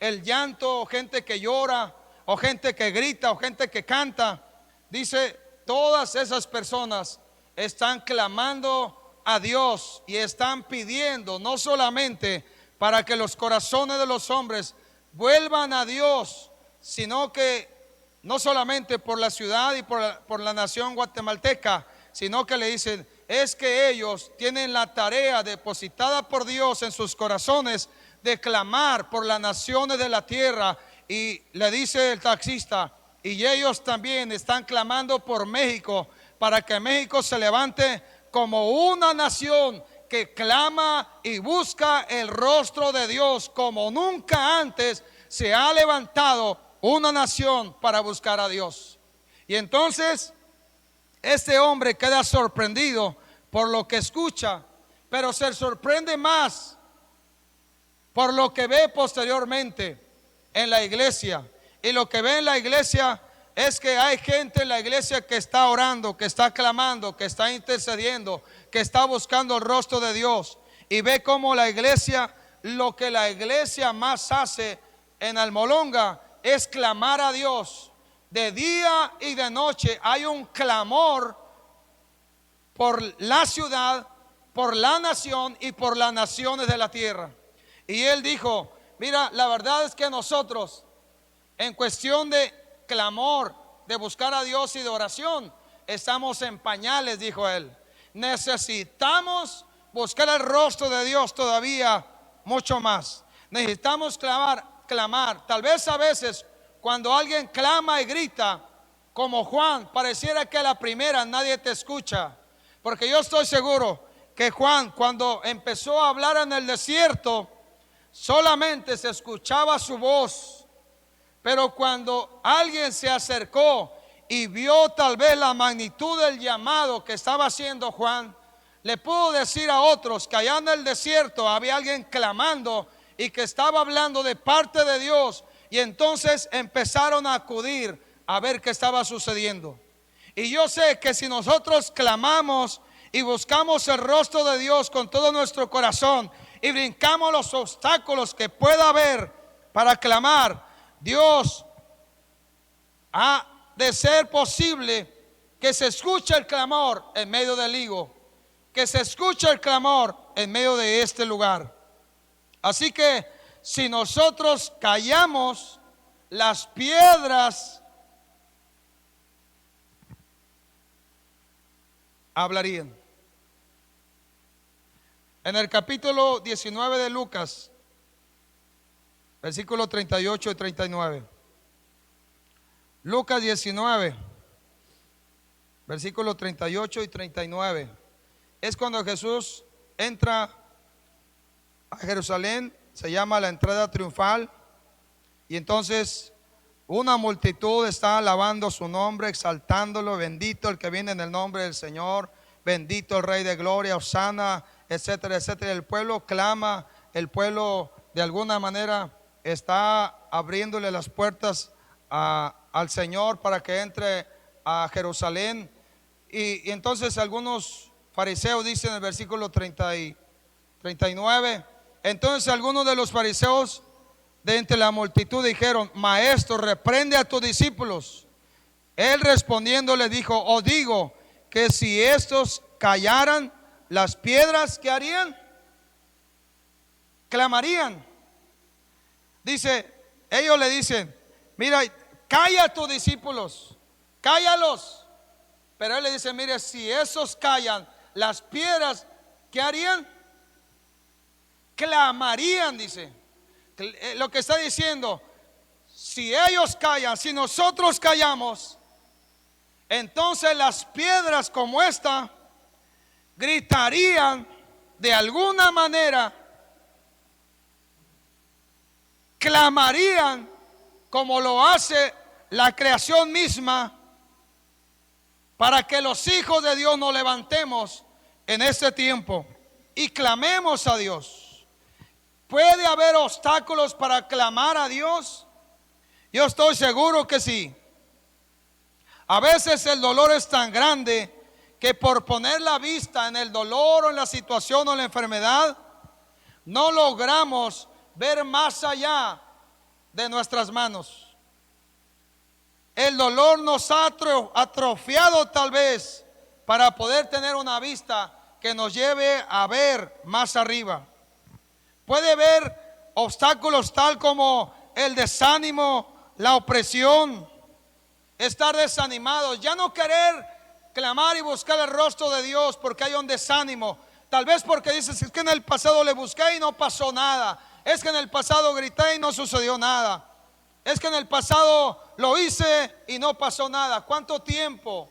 el llanto, gente que llora, o gente que grita, o gente que canta, dice, todas esas personas están clamando a Dios y están pidiendo no solamente para que los corazones de los hombres vuelvan a Dios, sino que no solamente por la ciudad y por la nación guatemalteca, sino que le dicen, es que ellos tienen la tarea depositada por Dios en sus corazones de clamar por las naciones de la tierra. Y le dice el taxista, y ellos también están clamando por México, para que México se levante como una nación que clama y busca el rostro de Dios, como nunca antes se ha levantado una nación para buscar a Dios. Y entonces este hombre queda sorprendido por lo que escucha, pero se sorprende más por lo que ve posteriormente en la iglesia. Y lo que ve en la iglesia es que hay gente en la iglesia que está orando, que está clamando, que está intercediendo, que está buscando el rostro de Dios. Y ve cómo la iglesia, lo que la iglesia más hace en Almolonga es clamar a Dios. De día y de noche hay un clamor por la ciudad, por la nación y por las naciones de la tierra. Y él dijo, mira, la verdad es que nosotros, en cuestión de clamor, de buscar a Dios y de oración, estamos en pañales, dijo él. Necesitamos buscar el rostro de Dios todavía mucho más. Necesitamos clamar. Tal vez a veces cuando alguien clama y grita, como Juan, pareciera que a la primera nadie te escucha. Porque yo estoy seguro que Juan, cuando empezó a hablar en el desierto, solamente se escuchaba su voz. Pero cuando alguien se acercó y vio tal vez la magnitud del llamado que estaba haciendo Juan, le pudo decir a otros que allá en el desierto había alguien clamando y que estaba hablando de parte de Dios. Y entonces empezaron a acudir a ver qué estaba sucediendo. Y yo sé que si nosotros clamamos y buscamos el rostro de Dios con todo nuestro corazón y brincamos los obstáculos que pueda haber para clamar, Dios ha de ser posible que se escuche el clamor en medio del higo, que se escuche el clamor en medio de este lugar. Así que si nosotros callamos, las piedras hablarían. En el capítulo 19 de Lucas, versículos 38 y 39. Lucas 19, versículos 38 y 39. Es cuando Jesús entra a Jerusalén, se llama la entrada triunfal. Y entonces una multitud está alabando su nombre, exaltándolo. Bendito el que viene en el nombre del Señor, bendito el Rey de Gloria, Hosana, etcétera, etcétera. El pueblo clama, el pueblo de alguna manera está abriéndole las puertas al Señor para que entre a Jerusalén. Y entonces algunos fariseos dicen en el versículo 39, entonces algunos de los fariseos de entre la multitud dijeron: Maestro, reprende a tus discípulos. Él respondiendo le dijo: os digo que si estos callaran, las piedras, ¿qué harían? Clamarían. Dice, ellos le dicen: mira, calla a tus discípulos, cállalos. Pero él le dice: mire, si esos callan, las piedras, ¿qué harían? Clamarían, dice. Lo que está diciendo, si ellos callan, si nosotros callamos, entonces las piedras como esta gritarían de alguna manera, clamarían como lo hace la creación misma, para que los hijos de Dios nos levantemos en este tiempo y clamemos a Dios. ¿Puede haber obstáculos para clamar a Dios? Yo estoy seguro que sí. A veces el dolor es tan grande que por poner la vista en el dolor o en la situación o en la enfermedad, no logramos ver más allá de nuestras manos. El dolor nos ha atrofiado tal vez para poder tener una vista que nos lleve a ver más arriba. Puede haber obstáculos tal como el desánimo, la opresión, estar desanimados, ya no querer clamar y buscar el rostro de Dios porque hay un desánimo. Tal vez porque dices: es que en el pasado le busqué y no pasó nada. Es que en el pasado grité y no sucedió nada. Es que en el pasado lo hice y no pasó nada. ¿Cuánto tiempo?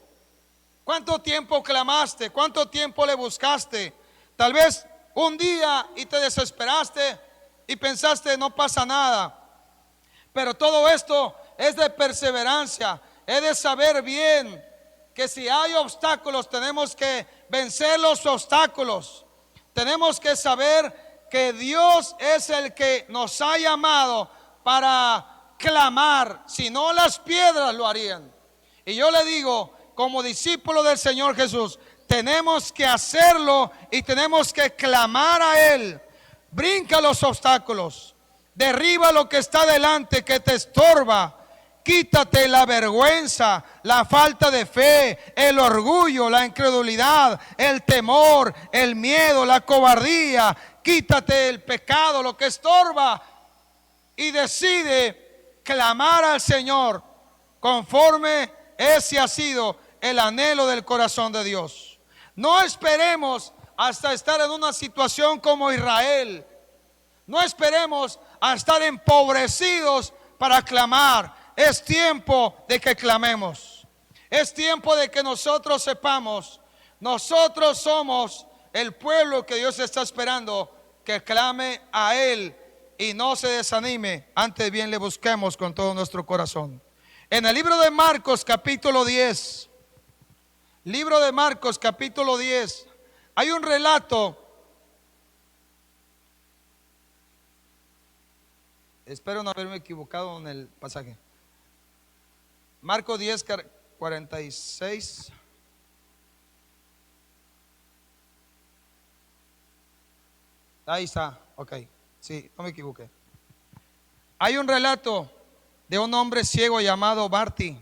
¿Cuánto tiempo clamaste? ¿Cuánto tiempo le buscaste? Tal vez un día y te desesperaste y pensaste: no pasa nada. Pero todo esto es de perseverancia, es de saber bien que si hay obstáculos tenemos que vencer los obstáculos. Tenemos que saber que Dios es el que nos ha llamado para clamar, si no las piedras lo harían. Y yo le digo, como discípulo del Señor Jesús, tenemos que hacerlo y tenemos que clamar a Él. Brinca los obstáculos, derriba lo que está delante que te estorba. Quítate la vergüenza, la falta de fe, el orgullo, la incredulidad, el temor, el miedo, la cobardía. Quítate el pecado, lo que estorba, y decide clamar al Señor conforme ese ha sido el anhelo del corazón de Dios. No esperemos hasta estar en una situación como Israel. No esperemos a estar empobrecidos para clamar. Es tiempo de que clamemos. Es tiempo de que nosotros sepamos, nosotros somos el pueblo que Dios está esperando que clame a Él y no se desanime, antes bien le busquemos con todo nuestro corazón. En el libro de Marcos capítulo 10, libro de Marcos capítulo 10, hay un relato. Espero no haberme equivocado en el pasaje. Marcos 10, 46. Ahí está, ok. Sí, no me equivoqué. Hay un relato de un hombre ciego llamado Barti,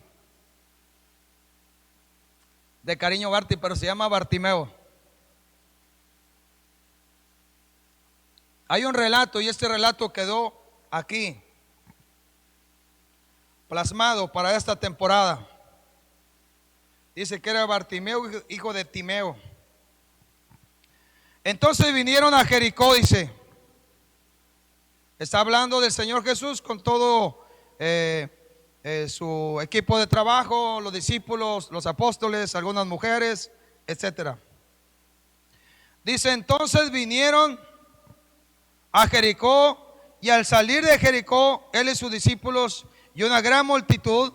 de cariño Barti, pero se llama Bartimeo. Hay un relato y este relato quedó aquí plasmado para esta temporada. Dice que era Bartimeo, hijo de Timeo. Entonces vinieron a Jericó, dice. Está hablando del Señor Jesús con todo su equipo de trabajo, los discípulos, los apóstoles, algunas mujeres, etcétera. Dice: entonces vinieron a Jericó, y al salir de Jericó, él y sus discípulos y una gran multitud,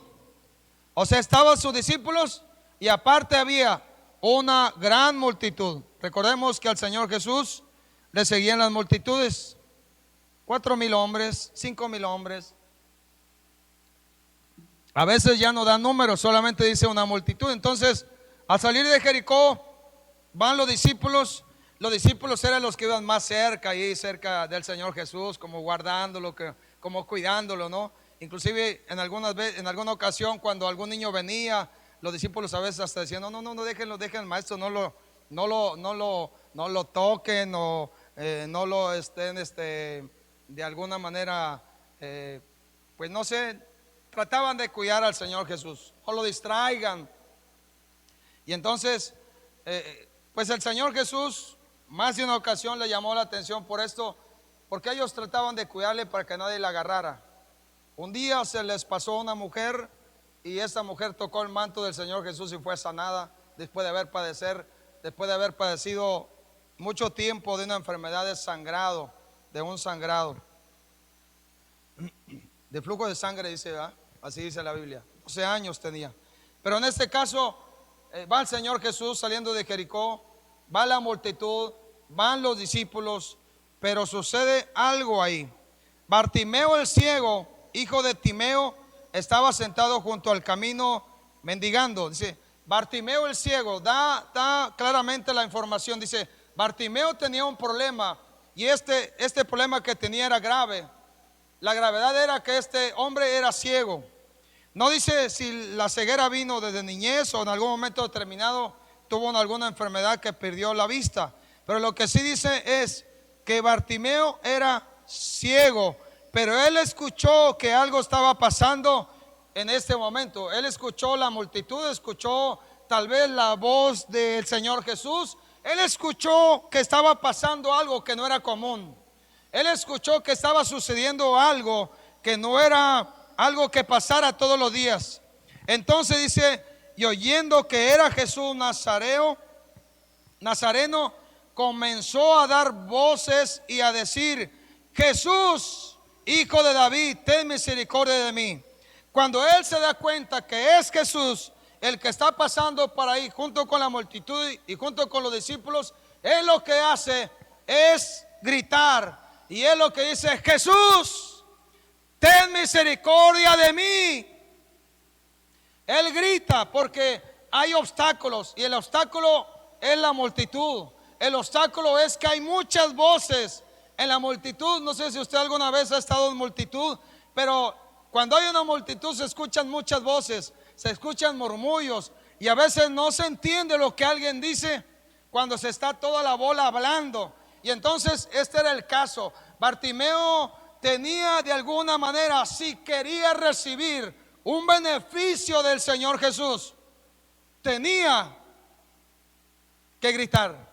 o sea, estaban sus discípulos y aparte había una gran multitud. Recordemos que al Señor Jesús le seguían las multitudes. 4,000 hombres, 5,000 hombres. A veces ya no dan números, solamente dice una multitud. Entonces Al salir de Jericó, van los discípulos. Los discípulos eran los que iban más cerca, ahí cerca del Señor Jesús, como guardándolo, como cuidándolo, ¿no? Inclusive en alguna ocasión, cuando algún niño venía, los discípulos a veces hasta decían: no, déjenlo, dejen, maestro, no lo toquen, o no lo estén, de alguna manera, pues no sé, trataban de cuidar al Señor Jesús, o lo distraigan. Y entonces, pues el Señor Jesús más de una ocasión le llamó la atención por esto, porque ellos trataban de cuidarle para que nadie le agarrara. Un día se les pasó una mujer, y esta mujer tocó el manto del Señor Jesús y fue sanada después de haber padecido mucho tiempo de una enfermedad de sangrado, de un sangrado, de flujo de sangre, dice, ¿verdad? Así dice la Biblia. 12 años tenía. Pero en este caso, va el Señor Jesús saliendo de Jericó, va la multitud, van los discípulos, pero sucede algo ahí. Bartimeo el ciego, hijo de Timeo, estaba sentado junto al camino mendigando. Dice, Bartimeo el ciego, da claramente la información. Dice, Bartimeo tenía un problema, y este problema que tenía era grave. La gravedad era que este hombre era ciego. No dice si la ceguera vino desde niñez o en algún momento determinado tuvo alguna enfermedad que perdió la vista. Pero lo que sí dice es que Bartimeo era ciego, pero él escuchó que algo estaba pasando en este momento. Él escuchó la multitud, escuchó tal vez la voz del Señor Jesús. Él escuchó que estaba pasando algo que no era común. Él escuchó que estaba sucediendo algo que no era algo que pasara todos los días. Entonces dice, y oyendo que era Jesús Nazareno, comenzó a dar voces y a decir: Jesús, hijo de David, ten misericordia de mí. Cuando él se da cuenta que es Jesús el que está pasando por ahí junto con la multitud y junto con los discípulos, él lo que hace es gritar, y él lo que dice: Jesús, ten misericordia de mí. Él grita porque hay obstáculos, y el obstáculo es la multitud. El obstáculo es que hay muchas voces en la multitud. No sé si usted alguna vez ha estado en multitud, pero cuando hay una multitud se escuchan muchas voces, se escuchan murmullos, y a veces no se entiende lo que alguien dice cuando se está toda la bola hablando. Y entonces este era el caso. Bartimeo tenía de alguna manera, si quería recibir un beneficio del Señor Jesús, tenía que gritar.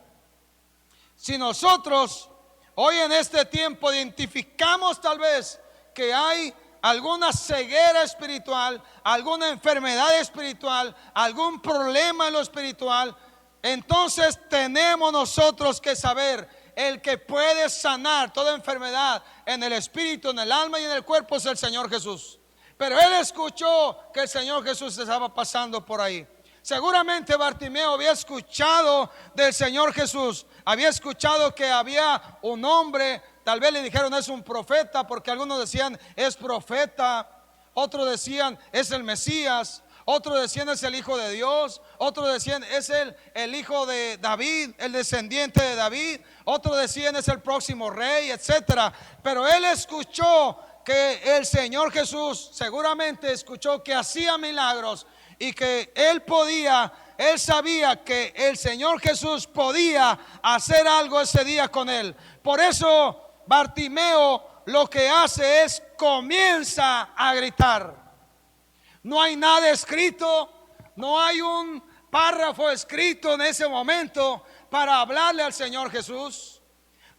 Si nosotros hoy en este tiempo identificamos tal vez que hay alguna ceguera espiritual, alguna enfermedad espiritual, algún problema en lo espiritual, entonces tenemos nosotros que saber: el que puede sanar toda enfermedad en el espíritu, en el alma y en el cuerpo es el Señor Jesús. Pero él escuchó que el Señor Jesús estaba pasando por ahí. Seguramente Bartimeo había escuchado del Señor Jesús, había escuchado que había un hombre. Tal vez le dijeron: es un profeta, porque algunos decían es profeta, otros decían es el Mesías, otros decían es el Hijo de Dios, otros decían es el Hijo de David, el descendiente de David, otros decían es el próximo rey, etcétera. Pero él escuchó que el Señor Jesús, seguramente escuchó que hacía milagros, y que él sabía que el Señor Jesús podía hacer algo ese día con él. Por eso Bartimeo lo que hace es comienza a gritar. No hay nada escrito, no hay un párrafo escrito en ese momento para hablarle al Señor Jesús.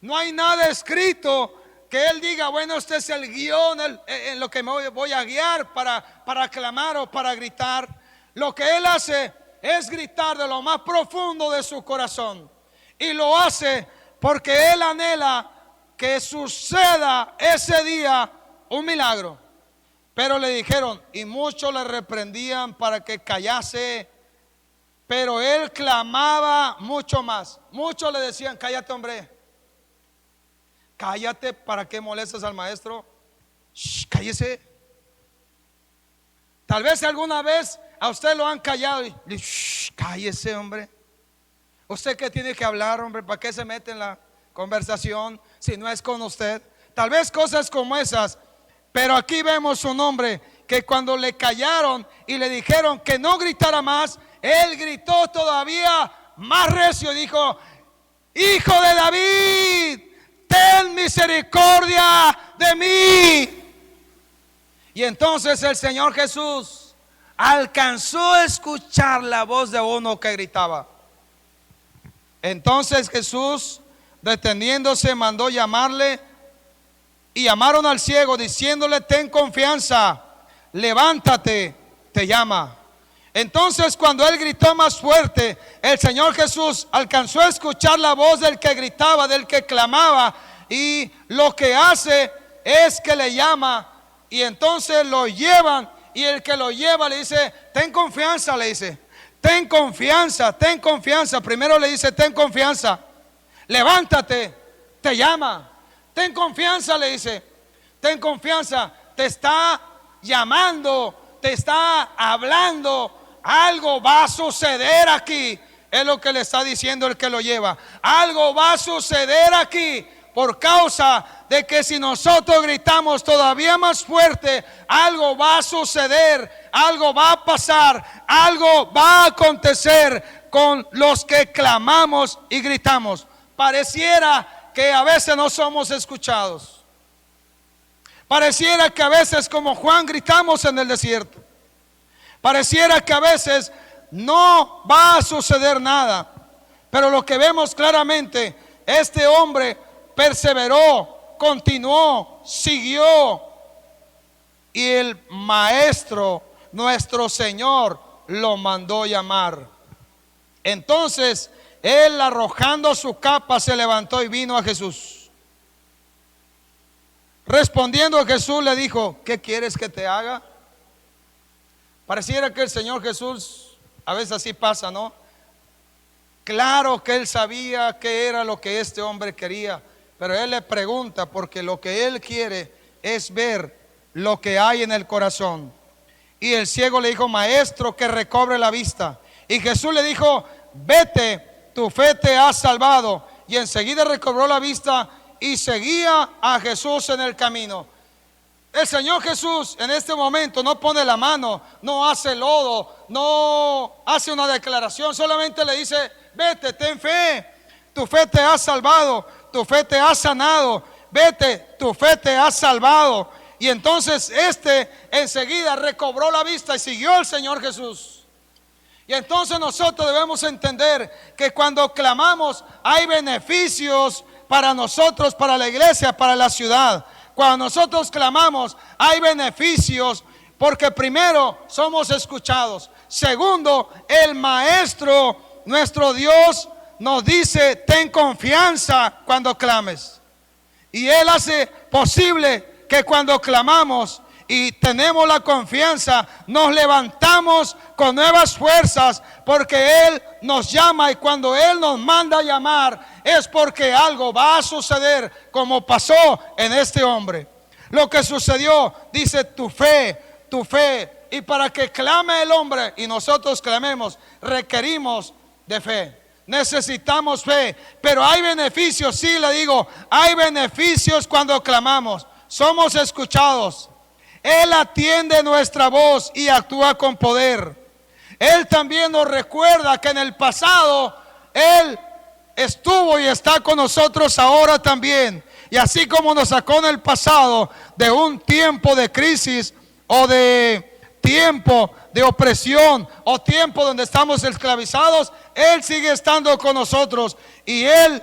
No hay nada escrito que él diga: bueno, este es el guión en lo que me voy a guiar para clamar o para gritar. Lo que él hace es gritar de lo más profundo de su corazón, y lo hace porque él anhela que suceda ese día un milagro. Pero le dijeron, y muchos le reprendían para que callase, pero él clamaba mucho más. Muchos le decían: cállate, hombre, cállate, ¿para qué molestas al maestro? Shh, cállese. Tal vez alguna vez a usted lo han callado y le, shh, cállese, hombre. Usted que tiene que hablar, hombre, ¿para qué se mete en la conversación si no es con usted? Tal vez cosas como esas. Pero aquí vemos un hombre que cuando le callaron y le dijeron que no gritara más, él gritó todavía más recio y dijo: Hijo de David, ten misericordia de mí. Y entonces el Señor Jesús alcanzó a escuchar la voz de uno que gritaba. Entonces Jesús, deteniéndose, mandó llamarle, y llamaron al ciego diciéndole: ten confianza, levántate, te llama. Entonces cuando él gritó más fuerte, el Señor Jesús alcanzó a escuchar la voz del que gritaba, del que clamaba, y lo que hace es que le llama. Y entonces lo llevan, y el que lo lleva le dice: ten confianza, le dice, ten confianza, ten confianza. Primero le dice: ten confianza, levántate, te llama. Ten confianza, le dice, ten confianza, te está llamando, te está hablando. Algo va a suceder aquí, es lo que le está diciendo el que lo lleva. Algo va a suceder aquí por causa de que si nosotros gritamos todavía más fuerte, algo va a suceder, algo va a pasar, algo va a acontecer con los que clamamos y gritamos. Pareciera que a veces no somos escuchados. Pareciera que a veces, como Juan, gritamos en el desierto. Pareciera que a veces no va a suceder nada. Pero lo que vemos claramente, este hombre perseveró, continuó, siguió, y el maestro, nuestro Señor, lo mandó llamar. Entonces él, arrojando su capa, se levantó y vino a Jesús. Respondiendo a Jesús le dijo: ¿qué quieres que te haga? Pareciera que el Señor Jesús, a veces así pasa, ¿no? Claro que él sabía qué era lo que este hombre quería, pero él le pregunta porque lo que él quiere es ver lo que hay en el corazón. Y el ciego le dijo: maestro, que recobre la vista. Y Jesús le dijo: vete, tu fe te ha salvado. Y enseguida recobró la vista y seguía a Jesús en el camino. El Señor Jesús en este momento no pone la mano, no hace lodo, no hace una declaración, solamente le dice: vete, ten fe, tu fe te ha salvado, tu fe te ha sanado, vete, tu fe te ha salvado. Y entonces enseguida recobró la vista y siguió al Señor Jesús. Y entonces nosotros debemos entender que cuando clamamos hay beneficios para nosotros, para la iglesia, para la ciudad. Cuando nosotros clamamos hay beneficios porque primero somos escuchados. Segundo, el maestro, nuestro Dios, nos dice: ten confianza cuando clames. Y Él hace posible que cuando clamamos y tenemos la confianza, nos levantamos con nuevas fuerzas, porque Él nos llama, y cuando Él nos manda a llamar es porque algo va a suceder, como pasó en este hombre. Lo que sucedió, dice: tu fe, y para que clame el hombre y nosotros clamemos, requerimos de fe. Necesitamos fe, pero hay beneficios, sí, le digo, hay beneficios cuando clamamos. Somos escuchados. Él atiende nuestra voz y actúa con poder. Él también nos recuerda que en el pasado Él estuvo y está con nosotros ahora también. Y así como nos sacó en el pasado de un tiempo de crisis o de tiempo de opresión o tiempo donde estamos esclavizados, Él sigue estando con nosotros, y Él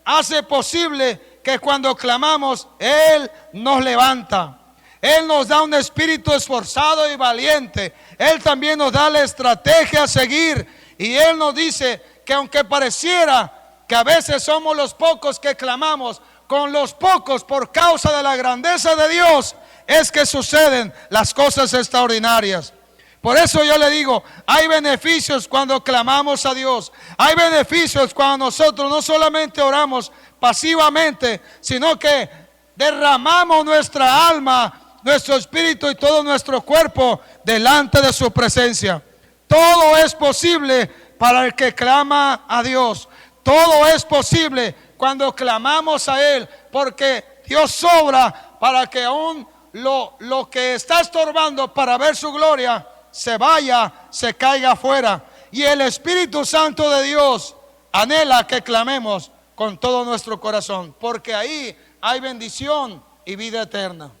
hace posible que cuando clamamos Él nos levanta. Él nos da un espíritu esforzado y valiente. Él también nos da la estrategia a seguir, y Él nos dice que aunque pareciera que a veces somos los pocos que clamamos, con los pocos, por causa de la grandeza de Dios, es que suceden las cosas extraordinarias. Por eso yo le digo, hay beneficios cuando clamamos a Dios. Hay beneficios cuando nosotros no solamente oramos pasivamente, sino que derramamos nuestra alma nuestro espíritu y todo nuestro cuerpo delante de su presencia. Todo es posible para el que clama a Dios. Todo es posible cuando clamamos a Él, porque Dios sobra para que aún lo que está estorbando para ver su gloria se vaya, se caiga afuera. Y el Espíritu Santo de Dios anhela que clamemos con todo nuestro corazón, porque ahí hay bendición y vida eterna.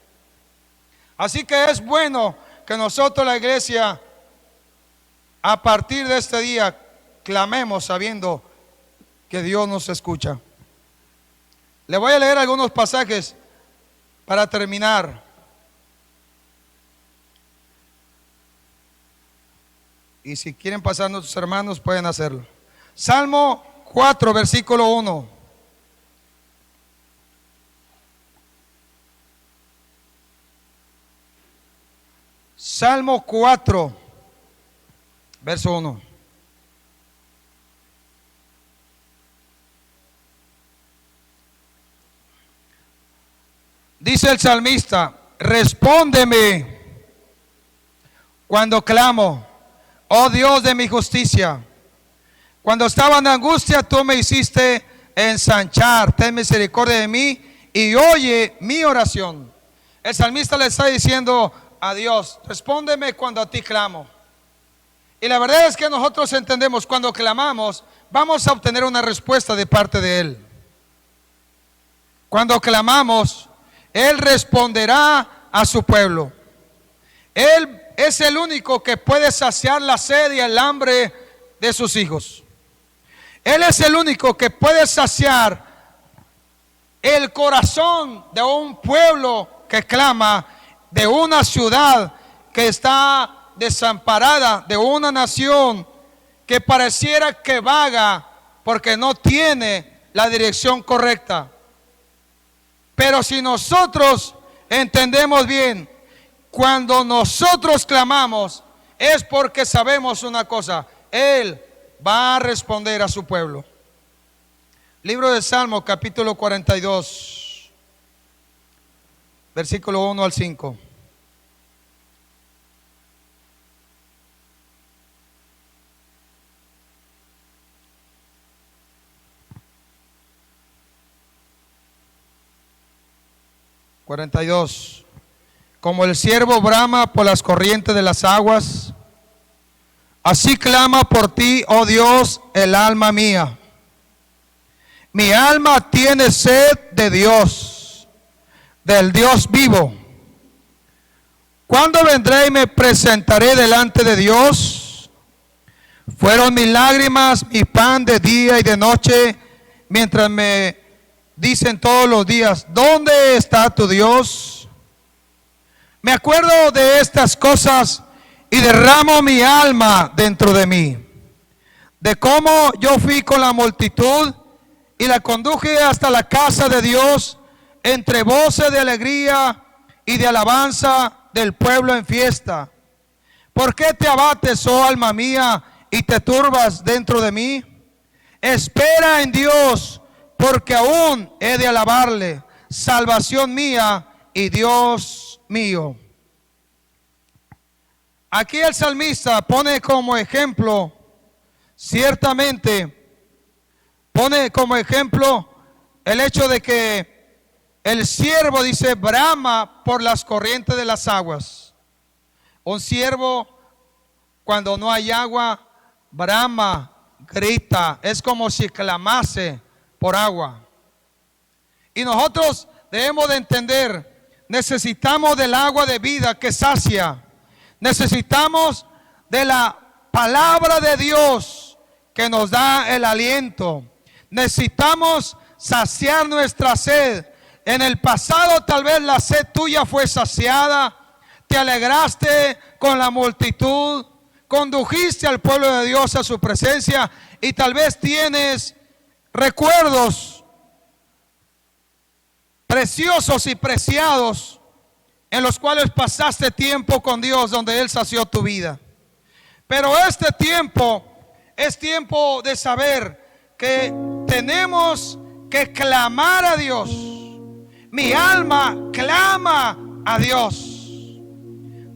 Así que es bueno que nosotros, la iglesia, a partir de este día clamemos sabiendo que Dios nos escucha. Le voy a leer algunos pasajes para terminar. Y si quieren pasar nuestros hermanos, pueden hacerlo. Salmo 4, versículo 1. Salmo 4, verso 1. Dice el salmista: respóndeme cuando clamo, oh Dios de mi justicia. Cuando estaba en angustia, tú me hiciste ensanchar. Ten misericordia de mí y oye mi oración. El salmista le está diciendo a Dios: respóndeme cuando a ti clamo. Y la verdad es que nosotros entendemos, cuando clamamos, vamos a obtener una respuesta de parte de Él. Cuando clamamos, Él responderá a su pueblo. Él es el único que puede saciar la sed y el hambre de sus hijos. Él es el único que puede saciar el corazón de un pueblo que clama, de una ciudad que está desamparada, de una nación que pareciera que vaga porque no tiene la dirección correcta. Pero si nosotros entendemos bien, cuando nosotros clamamos, es porque sabemos una cosa: Él va a responder a su pueblo. Libro de Salmos, capítulo 42, versículo 1 al 5. Como el ciervo brama por las corrientes de las aguas, así clama por ti, oh Dios, el alma mía. Mi alma tiene sed de Dios, del Dios vivo. ¿Cuándo vendré y me presentaré delante de Dios? Fueron mis lágrimas mi pan de día y de noche, mientras me dicen todos los días: ¿dónde está tu Dios? Me acuerdo de estas cosas y derramo mi alma dentro de mí, de cómo yo fui con la multitud y la conduje hasta la casa de Dios, entre voces de alegría y de alabanza del pueblo en fiesta. ¿Por qué te abates, oh alma mía, y te turbas dentro de mí? Espera en Dios, porque aún he de alabarle, salvación mía y Dios mío. Aquí el salmista pone como ejemplo, ciertamente, pone como ejemplo el hecho de que el siervo, dice, brama por las corrientes de las aguas. Un siervo, cuando no hay agua, brama, grita, es como si clamase por agua. Y nosotros debemos de entender, necesitamos del agua de vida que sacia. Necesitamos de la palabra de Dios que nos da el aliento. Necesitamos saciar nuestra sed. En el pasado tal vez la sed tuya fue saciada. Te alegraste con la multitud. Condujiste al pueblo de Dios a su presencia. Y tal vez tienes recuerdos preciosos y preciados en los cuales pasaste tiempo con Dios, donde Él sació tu vida. Pero este tiempo es tiempo de saber que tenemos que clamar a Dios. Mi alma clama a Dios.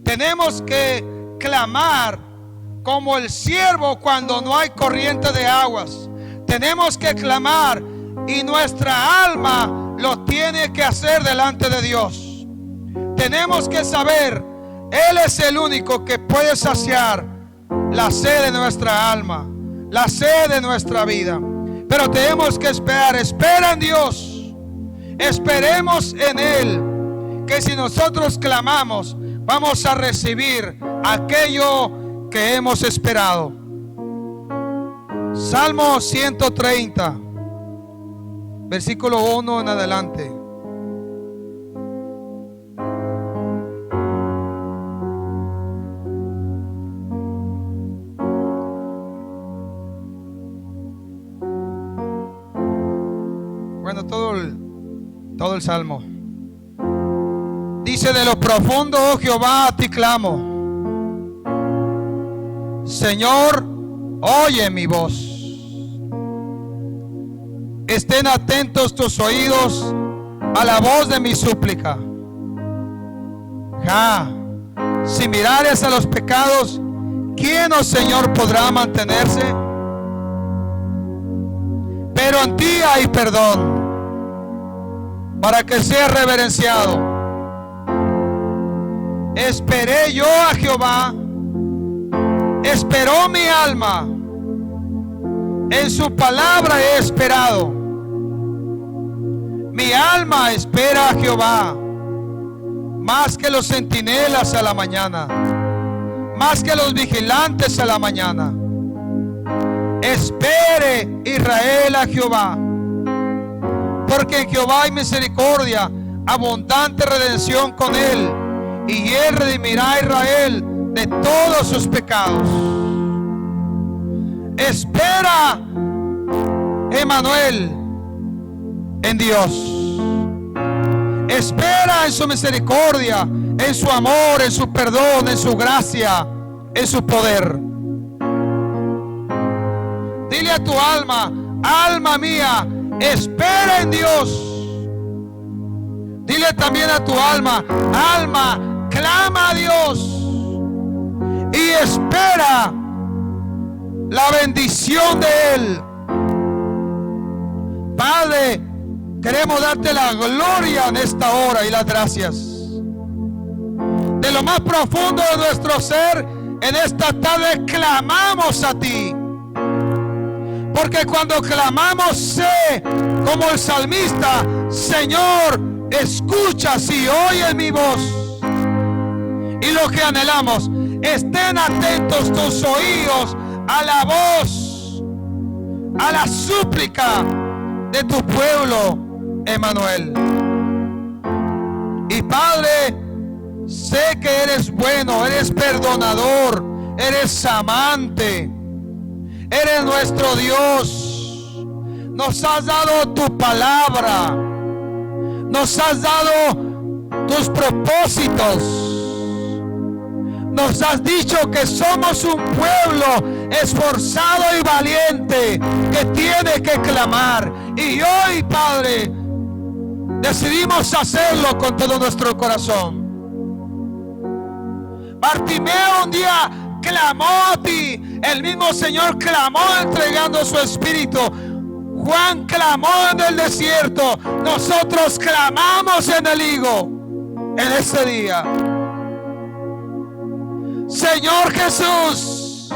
Tenemos que clamar como el siervo cuando no hay corriente de aguas. Tenemos que clamar y nuestra alma lo tiene que hacer delante de Dios. Tenemos que saber, Él es el único que puede saciar la sed de nuestra alma, la sed de nuestra vida. Pero tenemos que esperar. Espera en Dios. Esperemos en Él, que si nosotros clamamos, vamos a recibir aquello que hemos esperado. Salmo 130, versículo 1 en adelante. Bueno, todo el salmo. Dice: de lo profundo, oh Jehová, a ti clamo. Señor, oye mi voz. Estén atentos tus oídos a la voz de mi súplica. Si mirares a los pecados, ¿quién, oh Señor, podrá mantenerse? Pero en ti hay perdón, para que sea reverenciado. Esperé yo a Jehová, esperó mi alma, en su palabra he esperado. Mi alma espera a Jehová, más que los centinelas a la mañana, más que los vigilantes a la mañana. Espere Israel a Jehová, porque en Jehová hay misericordia, abundante redención con él, y él redimirá a Israel de todos sus pecados. Espera, Emmanuel, en Dios. Espera en su misericordia, en su amor, en su perdón, en su gracia, en su poder. Dile a tu alma: alma mía, espera en Dios. Dile también a tu alma: alma, clama a Dios y espera la bendición de Él. Padre, queremos darte la gloria en esta hora y las gracias. De lo más profundo de nuestro ser, en esta tarde clamamos a ti. Porque cuando clamamos, sé, como el salmista: Señor, escuchas y oyes mi voz. Y lo que anhelamos: estén atentos tus oídos a la voz, a la súplica de tu pueblo, Emmanuel. Y Padre, sé que eres bueno, eres perdonador, eres amante, eres nuestro Dios. Nos has dado tu palabra, nos has dado tus propósitos. Nos has dicho que somos un pueblo esforzado y valiente que tiene que clamar. Y hoy, Padre, decidimos hacerlo con todo nuestro corazón. Bartimeo un día clamó a ti. El mismo Señor clamó entregando su espíritu. Juan clamó en el desierto. Nosotros clamamos en el higo en ese día. Señor Jesús,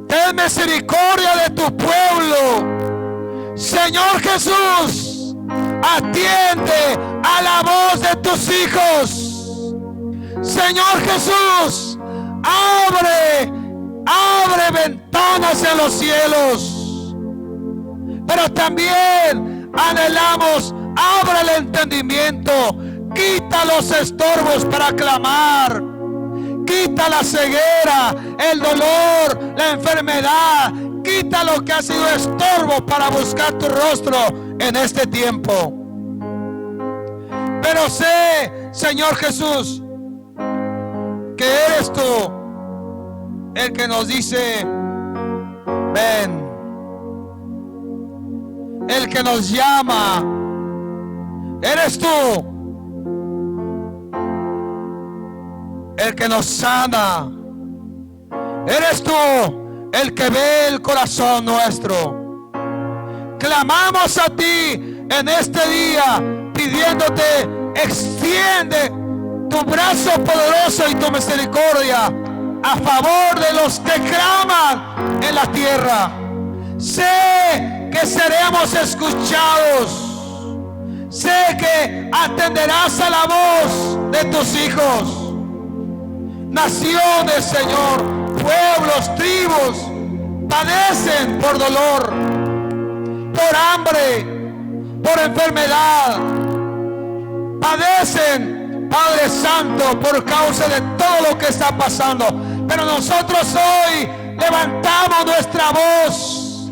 ten misericordia de tu pueblo. Señor Jesús, atiende a la voz de tus hijos. Señor Jesús, abre ventanas en los cielos. Pero también anhelamos, abre el entendimiento, quita los estorbos para clamar. Quita la ceguera, el dolor, la enfermedad. Quita lo que ha sido estorbo para buscar tu rostro en este tiempo. Pero sé, Señor Jesús, que eres tú el que nos dice: ven. El que nos llama, eres tú. el que nos sana. Eres tú el que ve el corazón nuestro. Clamamos a ti en este día pidiéndote, extiende tu brazo poderoso y tu misericordia a favor de los que claman en la tierra. Sé que seremos escuchados. Sé que atenderás a la voz de tus hijos. Naciones, Señor, pueblos, tribus, padecen por dolor, por hambre, por enfermedad. Padecen, Padre Santo, por causa de todo lo que está pasando. Pero nosotros hoy levantamos nuestra voz.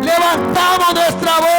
Levantamos nuestra voz